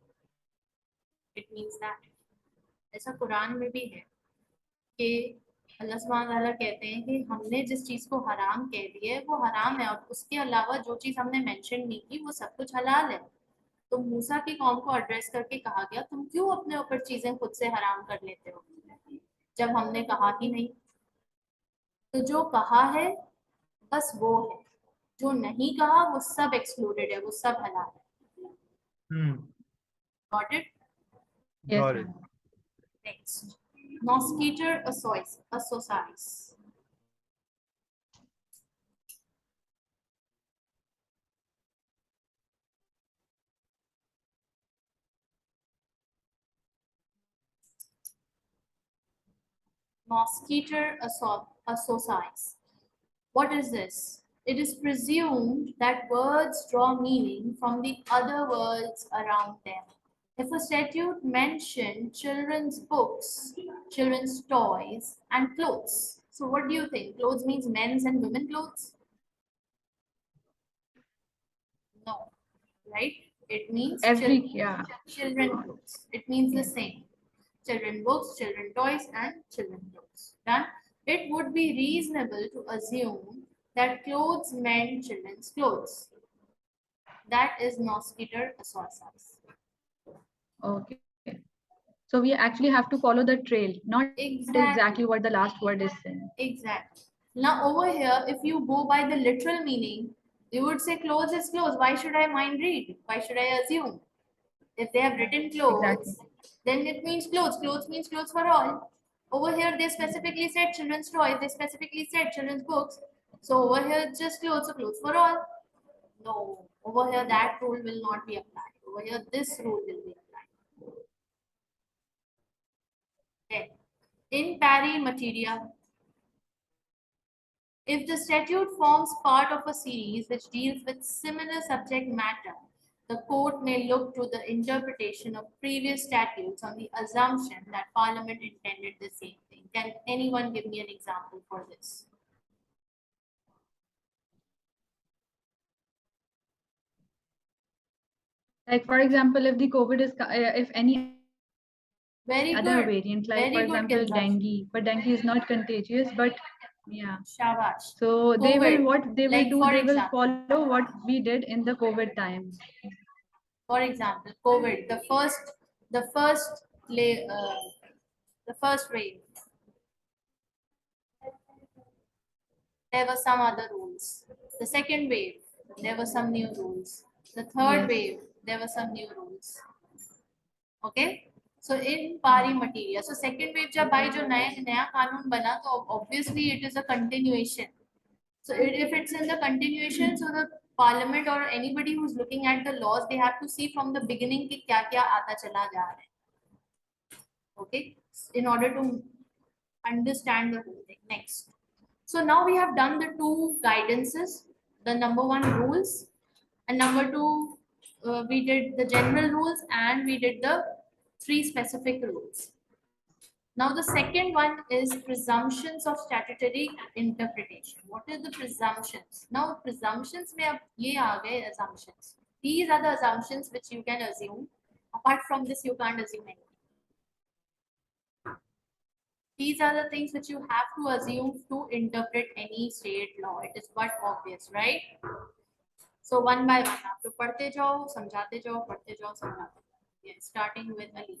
Speaker 1: It means that. ऐसा कुरान में भी है कि अल्लाह सुब्हान ताला कहते हैं कि हमने जिस चीज को हराम कह दिया है वो हराम है, और उसके अलावा जो चीज हमने मेंशन नहीं की वो सब कुछ हलाल है. तो मूसा की कौम को एड्रेस करके कहा गया, तुम क्यों अपने ऊपर चीजें खुद से हराम कर लेते हो जब हमने कहा ही नहीं. तो जो कहा है बस वो है, जो नहीं कहा वो सब एक्सक्लूडेड है, वो सब हलाल है. Got it?
Speaker 2: Yes,
Speaker 3: Got it.
Speaker 2: ma'am.
Speaker 1: Next, mosquito associates. Mosquito associates. What is this? It is presumed that words draw meaning from the other words around them. If a statute mentioned children's books, children's toys, and clothes, so what do you think? Clothes means men's and women clothes? No, right? It means
Speaker 2: Yeah.
Speaker 1: children clothes. It means the same. Children books, children toys, and children clothes. Done. It would be reasonable to assume that clothes meant children's clothes. That is Nosketer Assorsas.
Speaker 2: Okay. So we actually have to follow the trail, not exactly what the
Speaker 1: Exactly.
Speaker 2: last word is saying.
Speaker 1: Exactly. Now over here, if you go by the literal meaning, you would say clothes is clothes. Why should I mind read? Why should I assume? If they have written
Speaker 2: Exactly.
Speaker 1: clothes, then it means clothes. Clothes means clothes for all. Over here, they specifically said children's toys. They specifically said children's books. So over here, it's just clothes. So clothes for all. No, over here, that rule will not be applied. Over here, this rule will be applied. Then, in pari materia, if the statute forms part of a series which deals with similar subject matter, the court may look to the interpretation of previous statutes on the assumption that Parliament intended the same thing. Can anyone give me an example for this?
Speaker 2: Like for example, if the COVID is, if any other variant, like for example,
Speaker 1: Very good.
Speaker 2: dengue, but
Speaker 1: Very
Speaker 2: dengue
Speaker 1: good,
Speaker 2: is not
Speaker 1: Kinza.
Speaker 2: contagious, but yeah. So
Speaker 1: Shabash.
Speaker 2: what they will
Speaker 1: COVID.
Speaker 2: do, they will
Speaker 1: Like for
Speaker 2: follow what
Speaker 1: example,
Speaker 2: we did in the COVID times.
Speaker 1: COVID, the first, the first wave, there were some other rules. The second wave, there were some new rules. The third
Speaker 2: Yes.
Speaker 1: wave, there were some new rules. Okay? So in pari materia, so second wave जब आई जो नया कानून बना तो obviously it is a continuation. So if it's in the continuation, so the parliament or anybody who's looking at the laws, they have to see from the beginning कि क्या क्या आता चला जा रहा है. Okay? In order to understand the whole thing. Next. So now we have done the two guidances, the number one rules, and number two, we did the general rules and we did the three specific rules. Now the second one is presumptions of statutory interpretation. What are the presumptions? Now presumptions में अब ये आ गए assumptions. These are the assumptions which you can assume. Apart from this, you can't assume anything. These are the things which you have to assume to interpret any state law. It is quite obvious, right? So one by one, आप लोग पढ़ते जाओ, समझाते जाओ, पढ़ते जाओ, समझाते जाओ. Yeah, starting with Ali.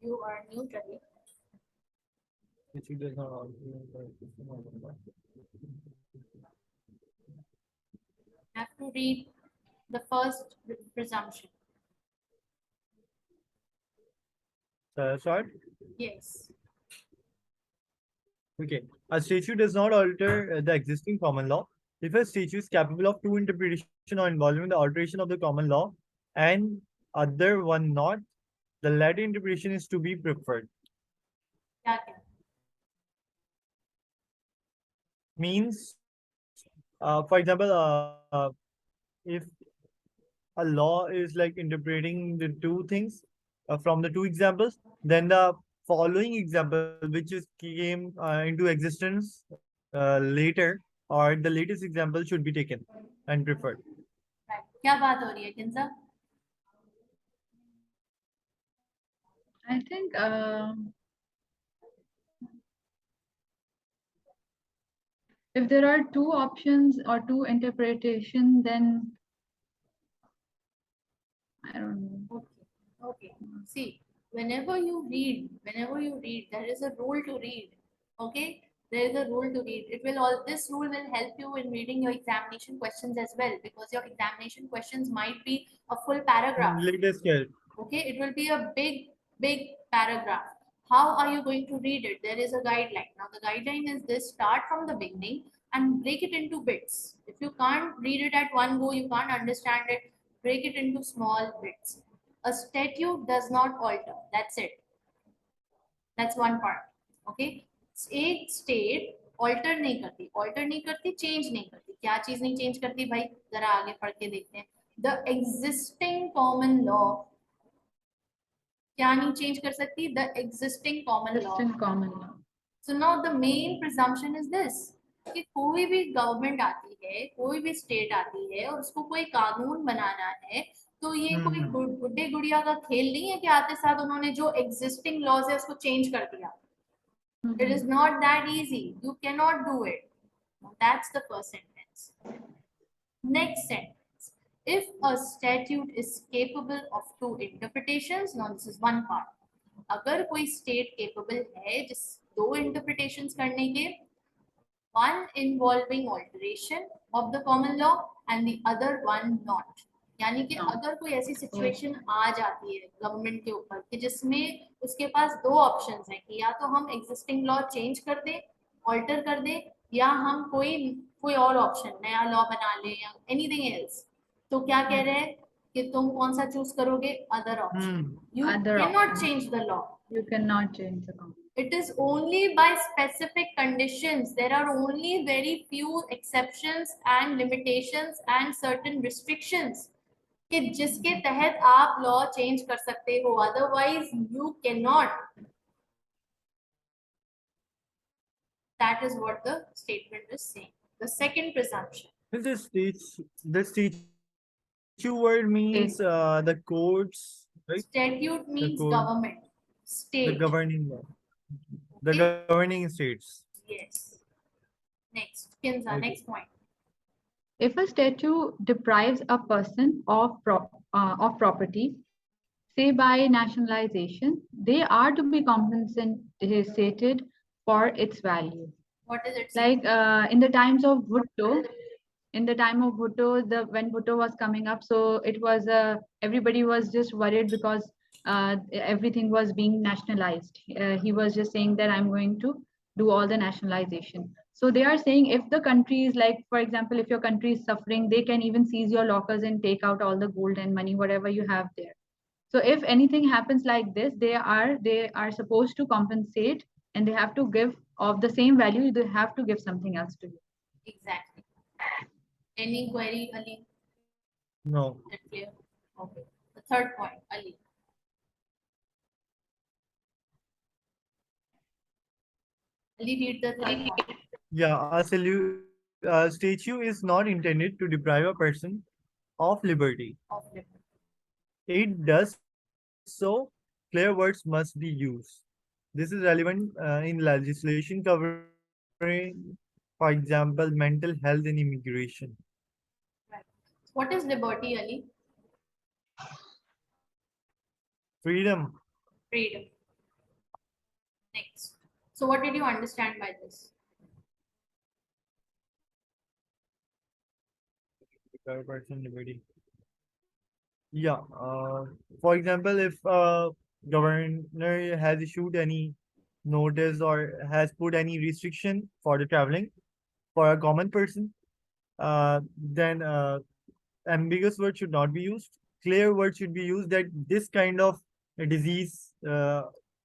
Speaker 1: You are new, Ali.
Speaker 3: Which he does not also.
Speaker 1: Have to read the first presumption.
Speaker 3: Sorry.
Speaker 1: Yes.
Speaker 3: Okay. A statute does not alter the existing common law. If a statute is capable of two interpretation or involving the alteration of the common law and other one not, the latter interpretation is to be preferred.
Speaker 1: क्या क्या?
Speaker 3: Means, for example, if a law is like interpreting the two things from the two examples, then the following example, which is came into existence later, or the latest example should be taken and preferred.
Speaker 1: Right. क्या बात हो रही है, Kinza?
Speaker 2: I think if there are two options or two interpretation, then I don't know.
Speaker 1: Okay. Okay. See, whenever you read, there is a rule to read. Okay? There is a rule to read. This rule will help you in reading your examination questions as well, because your examination questions might be a full paragraph.
Speaker 3: Latest case.
Speaker 1: Okay, it will be a big paragraph. How are you going to read it? There is a guideline. Now the guideline is this: start from the beginning, and break it into bits. If you can't read it at one go, you can't understand it, break it into small bits. A statute does not alter. That's it. That's one part. Okay. एक state alter नहीं करती, change नहीं करती. क्या चीज नहीं change करती भाई? जरा आगे पढ़ के देखते हैं. The existing common law क्या नहीं change कर सकती? The existing common law.
Speaker 2: Existing common law.
Speaker 1: So now the main presumption is this कि कोई भी गवर्नमेंट आती है, कोई भी स्टेट आती है और उसको कोई कानून बनाना है, तो ये कोई गुड्डे गुड़िया का खेल नहीं है कि आते साथ उन्होंने जो एग्जिस्टिंग लॉज है उसको चेंज कर दिया. It is not that easy. You cannot do it. That's the first sentence. Next sentence. If a statute is capable of two interpretations, now this is one part. अगर कोई state capable है जिस दो interpretations करने के, one involving alteration of the common law and the other one not. यानी कि अगर कोई ऐसी सिचुएशन आ जाती है गवर्नमेंट के ऊपर कि जिसमें उसके पास दो ऑप्शंस हैं कि या तो हम एग्जिस्टिंग लॉ चेंज कर दें, ऑल्टर कर दें, या हम कोई और ऑप्शन नया लॉ बना लें या एनीथिंग एल्स, तो क्या कह रहे हैं कि तुम कौन सा चूज करोगे? Other option. You can not change the law.
Speaker 2: You cannot change the common.
Speaker 1: It is only by specific conditions. There are only very few exceptions and limitations and certain restrictions कि जिसके तहत आप law change कर सकते हो, otherwise you can not. That is what the statement is saying. The second presumption.
Speaker 3: The statute word means the courts, right?
Speaker 1: Statute means
Speaker 3: code.
Speaker 1: government, state.
Speaker 3: The governing law. The
Speaker 1: Okay.
Speaker 3: governing states.
Speaker 1: Yes. Next, Kinza,
Speaker 3: Okay.
Speaker 1: next point.
Speaker 2: If a statute deprives a person of property, say by nationalization, they are to be compensated for its value.
Speaker 1: What is it saying?
Speaker 2: Like in the times of Bhutto, when Bhutto was coming up, so it was everybody was just worried because everything was being nationalized. He was just saying that I'm going to do all the nationalization. So they are saying if the country is like, for example, if your country is suffering, they can even seize your lockers and take out all the gold and money, whatever you have there. So if anything happens like this, they are supposed to compensate, and they have to give of the same value. They have to give something else to you.
Speaker 1: Exactly. Any query, Ali?
Speaker 3: No.
Speaker 1: Is that clear? Okay. The third point, Ali. Ali, read the third point.
Speaker 3: Yeah, a statue is not intended to deprive a person of liberty.
Speaker 1: Of liberty.
Speaker 3: It does so, clear words must be used. This is relevant in legislation covering, for example, mental health and immigration.
Speaker 1: Right. What is liberty, Ali?
Speaker 3: Freedom.
Speaker 1: Freedom. Next. So what did you understand by this?
Speaker 3: Deprive a person liberty. Yeah. For example, if a governor has issued any notice or has put any restriction for the traveling for a common person, then ambiguous words should not be used. Clear words should be used that this kind of disease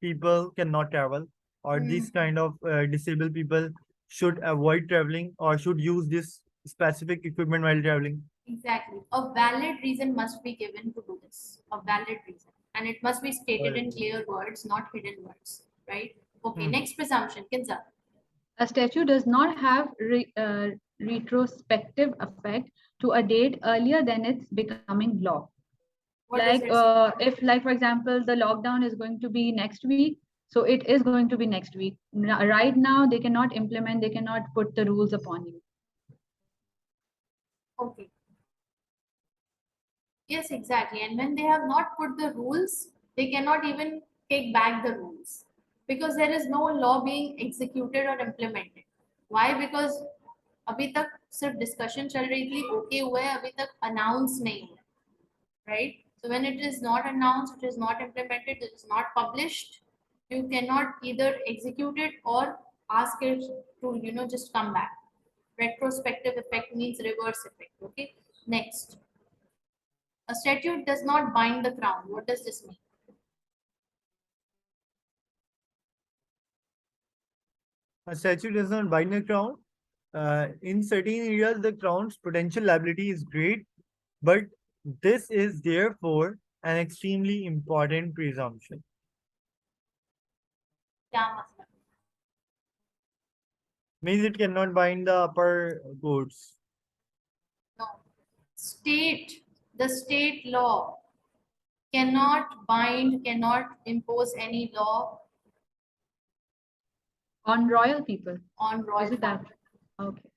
Speaker 3: people cannot travel, or this kind of disabled people should avoid traveling or should use this specific equipment while traveling.
Speaker 1: Exactly. A valid reason must be given to do this. A valid reason. And it must be stated in clear words, not hidden words. Right? Okay, next presumption. Kinza.
Speaker 2: A statute does not have retrospective effect to a date earlier than its becoming law.
Speaker 1: What
Speaker 2: Like
Speaker 1: does it say?
Speaker 2: if, like for example, the lockdown is going to be next week, so it is going to be next week. Right now, they cannot implement, they cannot put the rules upon you.
Speaker 1: Okay. Yes, exactly. And when they have not put the rules, they cannot even take back the rules because there is no law being executed or implemented. Why? Because अभी तक सिर्फ discussion चल रही थी, okay हुआ है, अभी तक announce नहीं हुआ, right? So when it is not announced, it is not implemented, it is not published, you cannot either execute it or ask it to just come back. Retrospective effect means reverse effect. Okay. Next, a statute does not bind the crown. What does this mean?
Speaker 3: A statute does not bind the crown. In certain areas, the crown's potential liability is great, but this is therefore an extremely important presumption.
Speaker 1: क्या मतलब?
Speaker 3: Means it cannot bind the upper courts.
Speaker 1: No. The state law cannot bind, cannot impose any law
Speaker 2: On royal people.
Speaker 1: on royal
Speaker 2: Is it that?
Speaker 1: family,
Speaker 2: Okay.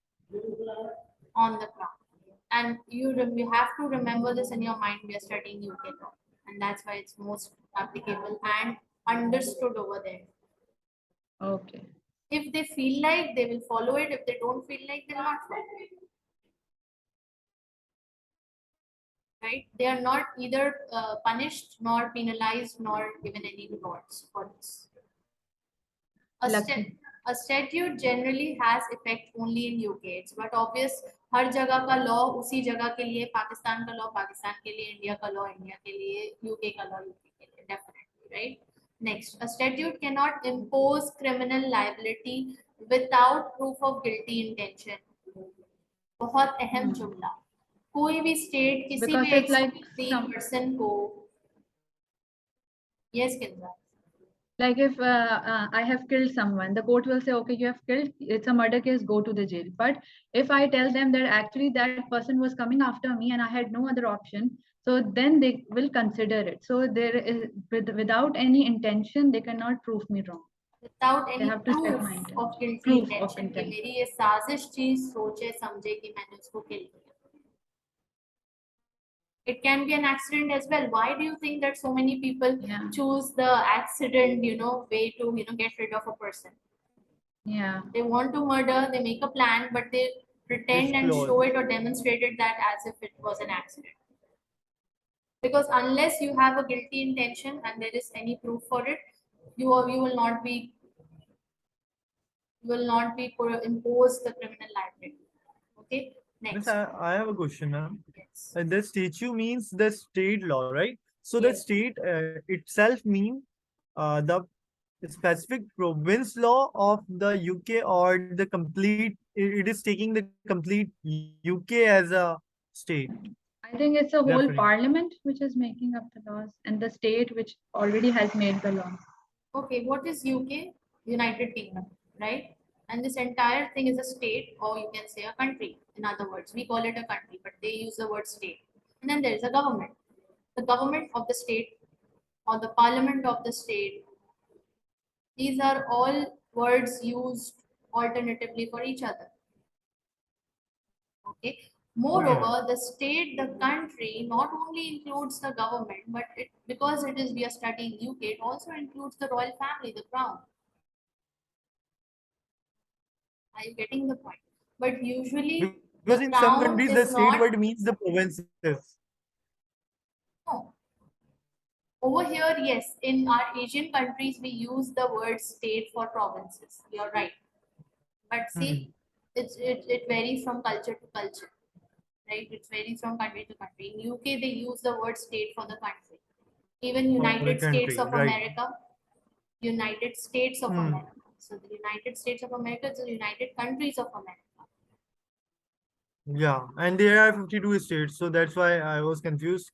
Speaker 1: on the crown. And you have to remember this in your mind. We are studying UK law, and that's why it's most applicable and understood over there.
Speaker 2: Okay.
Speaker 1: If they feel like, they will follow it. If they don't feel like, they'll not follow it. Right? They are not either punished nor penalized nor given any rewards for this.
Speaker 2: Lucky.
Speaker 1: A statute generally has effect only in UK. It's but obvious हर जगह का law उसी जगह के लिए, पाकिस्तान का law Pakistan के लिए, India का law इंडिया के लिए, UK का law UK के लिए, definitely, right? Next, a statute cannot impose criminal liability without proof of guilty intention. बहुत अहम जुमला. कोई भी स्टेट किसी
Speaker 2: Because
Speaker 1: भी
Speaker 2: it's like some,
Speaker 1: पर्सन को, yes Kendra,
Speaker 2: like if I have killed someone, the court will say, okay, you have killed, it's a murder case, go to the jail. But if I tell them that actually that person was coming after me and I had no other option, so then they will consider it. So there is, without any intention, they cannot prove me wrong.
Speaker 1: without
Speaker 2: They
Speaker 1: any
Speaker 2: have to check
Speaker 1: proof
Speaker 2: my intent.
Speaker 1: of guilty
Speaker 2: Proof of
Speaker 1: intention कि
Speaker 2: intent.
Speaker 1: मेरी ये साजिश चीज सोचे समझे कि मैंने उसको किल किया. It can be an accident as well. Why do you think that so many people
Speaker 2: Yeah.
Speaker 1: choose the accident, way to, get rid of a person?
Speaker 2: Yeah.
Speaker 1: They want to murder, they make a plan, but they pretend and
Speaker 3: Disclose.
Speaker 1: show it or demonstrate it that as if it was an accident. Because unless you have a guilty intention and there is any proof for it, you will not be imposed the criminal liability. Okay,
Speaker 3: Miss,
Speaker 1: next.
Speaker 3: I have a question, ma'am.
Speaker 1: Yes.
Speaker 3: The statute means the state law, right? So the
Speaker 1: Yes.
Speaker 3: state itself mean the specific province law of the UK or the complete, it is taking the complete UK as a state.
Speaker 2: I think it's a whole
Speaker 3: Referring.
Speaker 2: parliament which is making up the laws and the state which already has made the law.
Speaker 1: Okay, what is UK? United Kingdom, right? And this entire thing is a state, or you can say a country. In other words, we call it a country, but they use the word state. And then there is a government. The government of the state or the parliament of the state. These are all words used alternatively for each other. Okay. Moreover, the state, the country, not only includes the government, but because we are studying UK, it also includes the royal family, the crown. Are you getting the point? But usually,
Speaker 3: Because
Speaker 1: the
Speaker 3: in some
Speaker 1: crown
Speaker 3: countries, the
Speaker 1: is
Speaker 3: state
Speaker 1: not.
Speaker 3: word means the provinces.
Speaker 1: No. Over here, yes, in our Asian countries, we use the word state for provinces. You're right. But see, it varies from culture to culture, right? It varies from country to country. In UK, they use the word state for the country. Even
Speaker 3: For the
Speaker 1: United
Speaker 3: country,
Speaker 1: States of
Speaker 3: right.
Speaker 1: America, United States of
Speaker 3: Hmm.
Speaker 1: America. So the United States of America is the United Countries of America.
Speaker 3: Yeah, and there are 52 states, so that's why I was confused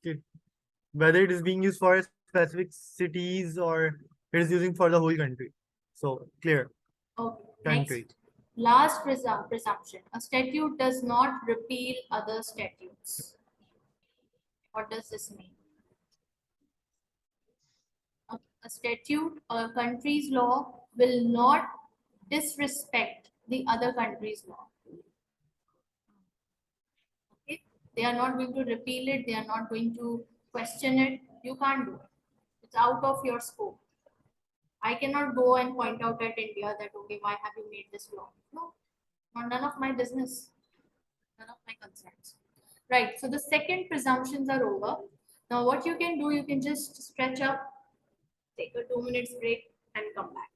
Speaker 3: whether it is being used for specific cities or it is using for the whole country. So clear.
Speaker 1: Okay,
Speaker 3: Country.
Speaker 1: next. Last presumption. A statute does not repeal other statutes. What does this mean? A statute, a country's law will not disrespect the other country's law. Okay? They are not going to repeal it, they are not going to question it. You can't do it. It's out of your scope. I cannot go and point out at India that, okay, why have you made this law? No, none of my business, none of my concerns. Right, so the second presumptions are over. Now, what you can do, you can just stretch up, take a 2 minutes break, and come back.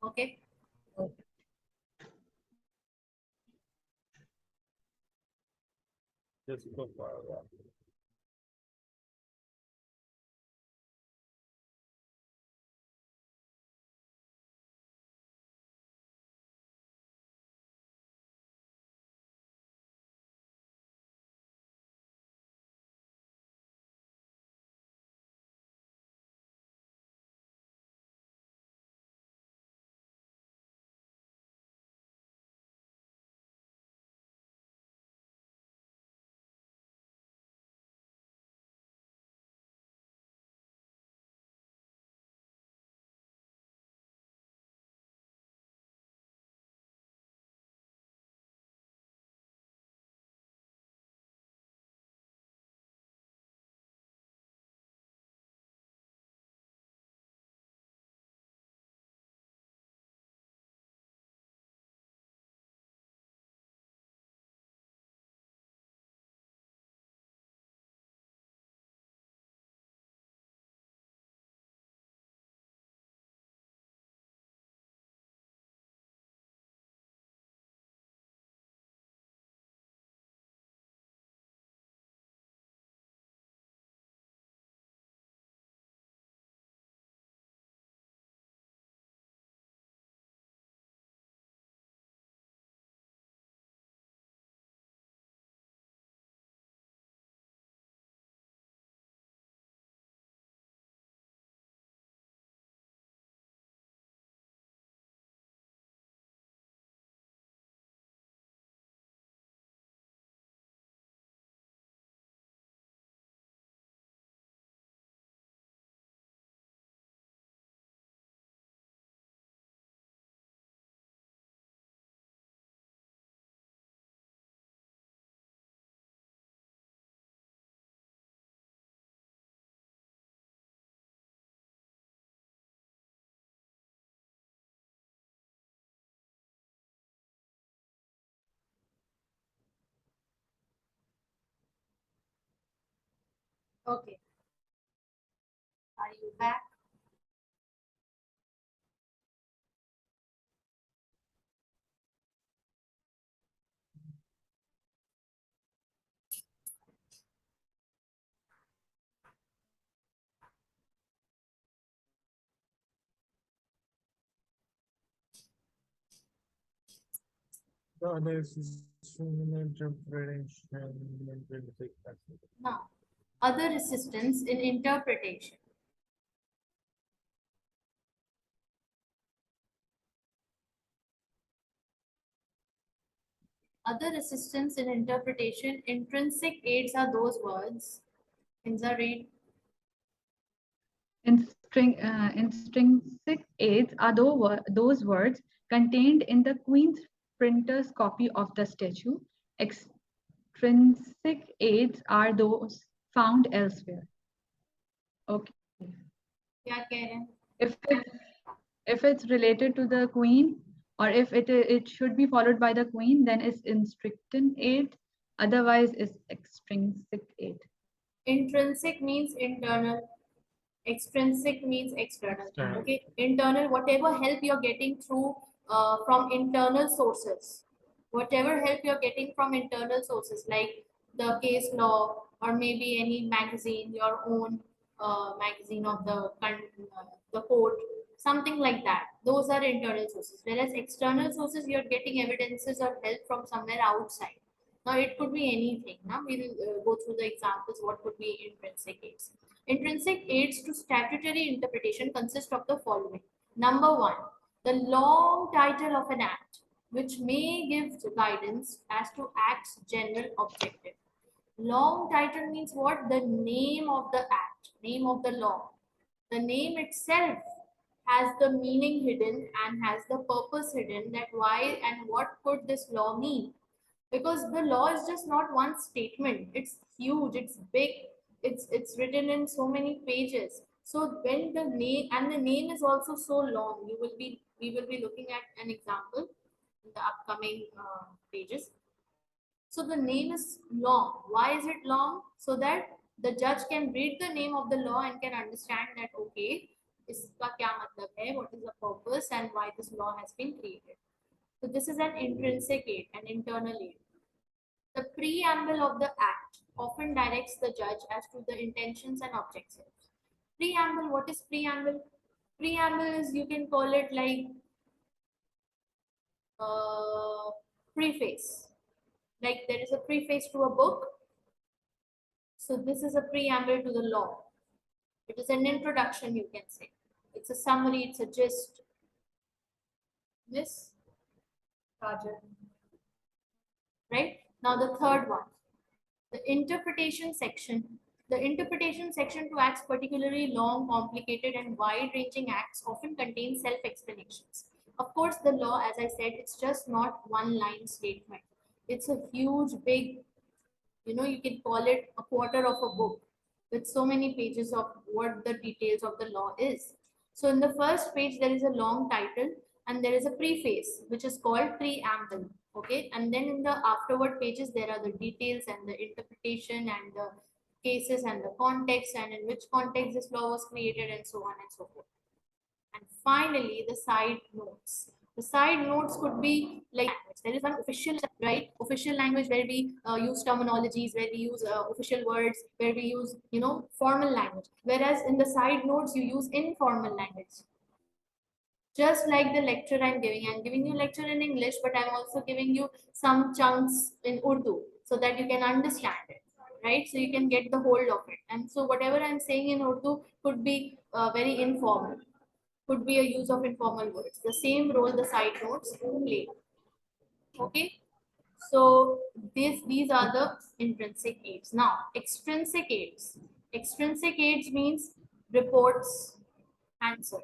Speaker 1: Okay.
Speaker 3: Just go forward.
Speaker 1: Okay. Are you back?
Speaker 3: The other is interpretation.
Speaker 1: Now, other assistance in interpretation. Other assistance in interpretation, intrinsic aids are those words. Inza, read.
Speaker 2: Intrinsic aids are those words contained in the Queen's printer's copy of the statue. Extrinsic aids are those found elsewhere. Okay.
Speaker 1: क्या कह रहे हैं?
Speaker 2: If it's related to the Queen, or if it should be followed by the Queen, then it's intrinsic aid. Otherwise, it's extrinsic aid.
Speaker 1: Intrinsic means internal. Extrinsic means external.
Speaker 3: External.
Speaker 1: Okay, internal, whatever help you're getting through from internal sources, whatever help you're getting from internal sources like the case law or maybe any magazine, your own magazine of the court, something like that. Those are internal sources. Whereas external sources, you're getting evidences or help from somewhere outside. Now it could be anything. Now we'll go through the examples. What could be intrinsic aids? Intrinsic aids to statutory interpretation consist of the following. Number one, the long title of an act, which may give guidance as to act's general objective. Long title means what? The name of the act, name of the law. The name itself has the meaning hidden and has the purpose hidden, that why and what could this law mean. Because the law is just not one statement, it's huge, it's big, it's written in so many pages. So when the name, and the name is also so long, we will be looking at an example in the upcoming pages. So the name is long. Why is it long? So that the judge can read the name of the law and can understand that, okay, इसका क्या मतलब है, what is the purpose and why this law has been created. So this is an intrinsic aid, an internal aid. The preamble of the act often directs the judge as to the intentions and objectives. Preamble, what is preamble? Preamble is, you can call it like preface. Like there is a preface to a book. So this is a preamble to the law. It is an introduction, you can say. It's a summary, it's a gist. Miss Kajal. Right? Now the third one, the interpretation section. The interpretation section to acts, particularly long, complicated, and wide-ranging acts, often contains self-explanations. Of course, the law, as I said, it's just not one-line statement. It's a huge, big, you can call it a quarter of a book with so many pages of what the details of the law is. So in the first page, there is a long title and there is a preface, which is called preamble. Okay. And then in the afterward pages, there are the details and the interpretation and the cases and the context and in which context this law was created and so on and so forth. And finally, the side notes. The side notes could be like, there is one official, right? Official language where we use terminologies, where we use official words, where we use, formal language. Whereas in the side notes, you use informal language. Just like the lecture I'm giving you lecture in English, but I'm also giving you some chunks in Urdu so that you can understand it, right? So you can get the hold of it. And so whatever I'm saying in Urdu could be very informal, could be a use of informal words. The same role the side notes play. Okay. So these are the intrinsic aids. Now, extrinsic aids. Extrinsic aids means reports, answer.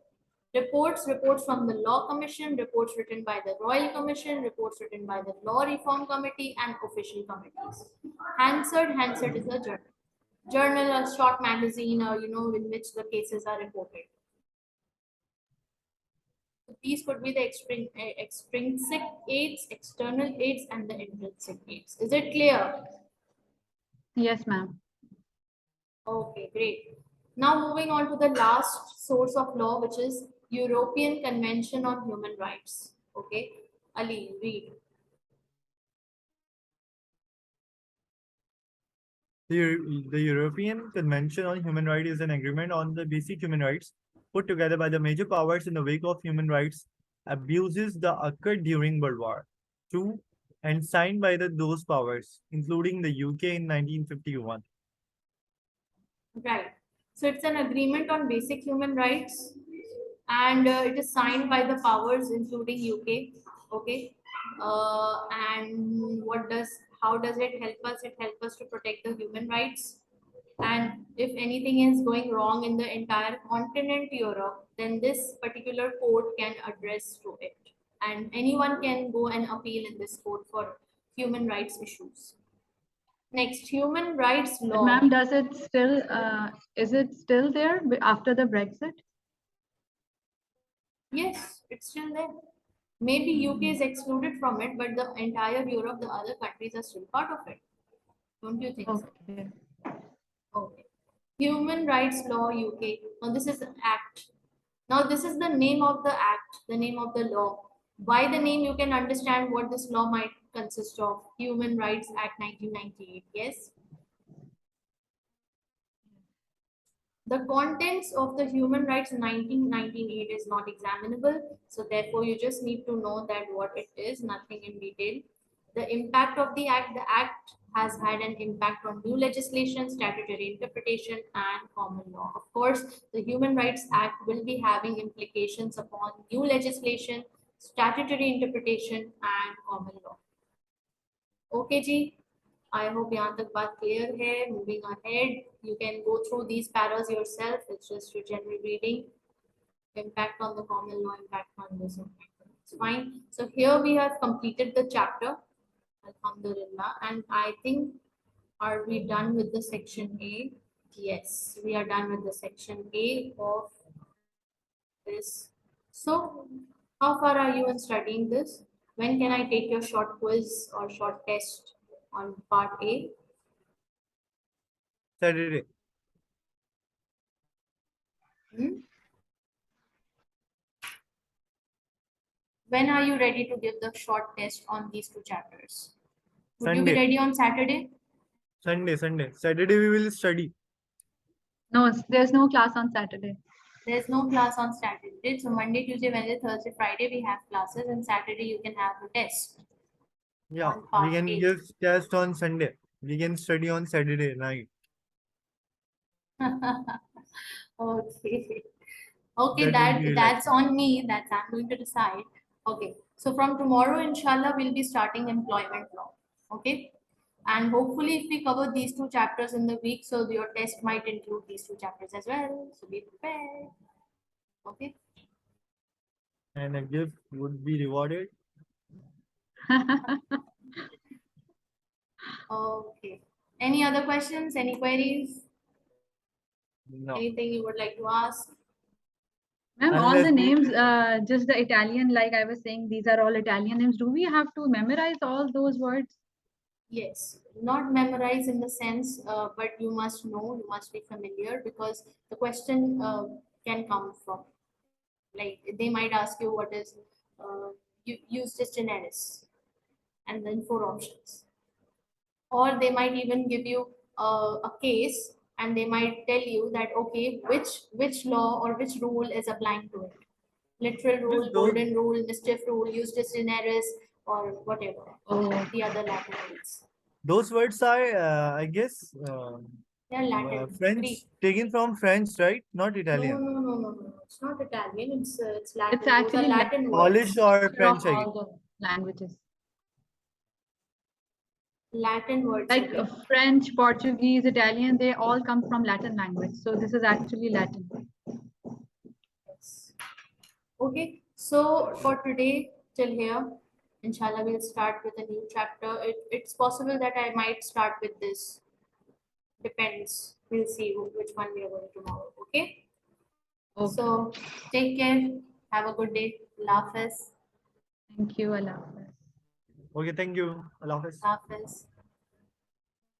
Speaker 1: Reports from the Law Commission, reports written by the Royal Commission, reports written by the Law Reform Committee, and official committees. Hansard is a journal, a short magazine, or in which the cases are reported. These could be the extrinsic aids, external aids, and the intrinsic aids. Is it clear?
Speaker 2: Yes, ma'am.
Speaker 1: Okay, great. Now moving on to the last source of law, which is European Convention on Human Rights. Okay, Ali, read.
Speaker 3: The European Convention on Human Rights is an agreement on the basic human rights put together by the major powers in the wake of human rights abuses that occurred during World War II and signed by those powers, including the UK in 1951.
Speaker 1: Right. So it's an agreement on basic human rights, and it is signed by the powers, including UK. Okay. And how does it help us? It helps us to protect the human rights. And if anything is going wrong in the entire continent Europe, then this particular court can address to it. And anyone can go and appeal in this court for human rights issues. Next, human rights
Speaker 2: But
Speaker 1: law.
Speaker 2: ma'am, does it still is it still there after the Brexit?
Speaker 1: Yes, it's still there. Maybe UK is excluded from it, but the entire Europe, the other countries are still part of it. Don't you think so?
Speaker 2: Okay.
Speaker 1: Okay. Human rights law UK. Now this is the act. Now this is the name of the act, the name of the law. By the name, you can understand what this law might consist of. Human Rights Act 1998. Yes. The contents of the Human Rights 1998 is not examinable. So therefore, you just need to know that what it is, nothing in detail. The impact of the act has had an impact on new legislation, statutory interpretation, and common law. Of course, the Human Rights Act will be having implications upon new legislation, statutory interpretation, and common law. Okay, Ji. I hope यहाँ तक बात clear है. Moving ahead, you can go through these paras yourself. It's just your general reading. Impact on the common law, impact on this. It's fine. So here we have completed the chapter. Alhamdulillah. And I think, are we done with the section A? Yes, we are done with the section A of this. So how far are you in studying this? When can I take your short quiz or short test on part A?
Speaker 3: Saturday.
Speaker 1: Hmm? When are you ready to give the short test on these two chapters? Would you be
Speaker 3: Sunday.
Speaker 1: ready on Saturday?
Speaker 3: Sunday. Saturday we will study.
Speaker 2: No, there's no class on Saturday.
Speaker 1: There's no class on Saturday. So Monday, Tuesday, Wednesday, Thursday, Friday we have classes, and Saturday you can have a test.
Speaker 3: Yeah,
Speaker 1: On
Speaker 3: we
Speaker 1: part
Speaker 3: can
Speaker 1: 8.
Speaker 3: give test on Sunday. We can study on Saturday night.
Speaker 1: Okay. Okay,
Speaker 3: That would be
Speaker 1: that's
Speaker 3: relaxing.
Speaker 1: on me. That's I'm going to decide. Okay. So from tomorrow, inshallah, we'll be starting employment law. Okay. And hopefully, if we cover these 2 chapters in the week, so your test might include these 2 chapters as well. So be prepared. Okay.
Speaker 3: And a gift would be rewarded.
Speaker 1: Okay. Any other questions? Any queries?
Speaker 3: No.
Speaker 1: Anything you would like to ask?
Speaker 2: Ma'am, all
Speaker 3: Unless
Speaker 2: the
Speaker 3: we-
Speaker 2: names, just the Italian, like I was saying, these are all Italian names. Do we have to memorize all those words?
Speaker 1: Yes, not memorize in the sense, but you must know, you must be familiar because the question can come from, like, they might ask you what is, you use just generis and then 4 options. Or they might even give you a case and they might tell you that, okay, which law or which rule is applying to it. Literal rule,
Speaker 3: those
Speaker 1: golden rule, mischief rule, use just generis, or whatever,
Speaker 2: Oh,
Speaker 1: the other Latin rules.
Speaker 3: those words are, I guess,
Speaker 1: They're Latin,
Speaker 3: French,
Speaker 1: Greek.
Speaker 3: taken from French, right? Not
Speaker 1: No,
Speaker 3: Italian.
Speaker 1: no. It's not Italian. It's
Speaker 2: it's
Speaker 1: Latin. Those are
Speaker 2: actually
Speaker 1: Latin
Speaker 3: Polish
Speaker 1: words.
Speaker 3: or
Speaker 2: mixture of
Speaker 3: French, I guess.
Speaker 2: all the languages.
Speaker 1: Latin words.
Speaker 2: Like
Speaker 1: Okay.
Speaker 2: French, Portuguese, Italian, they all come from Latin language. So this is actually Latin.
Speaker 1: Yes. Okay. So for today, till here, inshallah, we'll start with a new chapter. It's possible that I might start with this. Depends. We'll see which one we are going tomorrow. Okay.
Speaker 2: Okay.
Speaker 1: So take care. Have a good day. Allah Hafiz.
Speaker 2: Thank you, Allah Hafiz.
Speaker 3: Okay, thank you. Allah Hafiz.
Speaker 1: Allah Hafiz.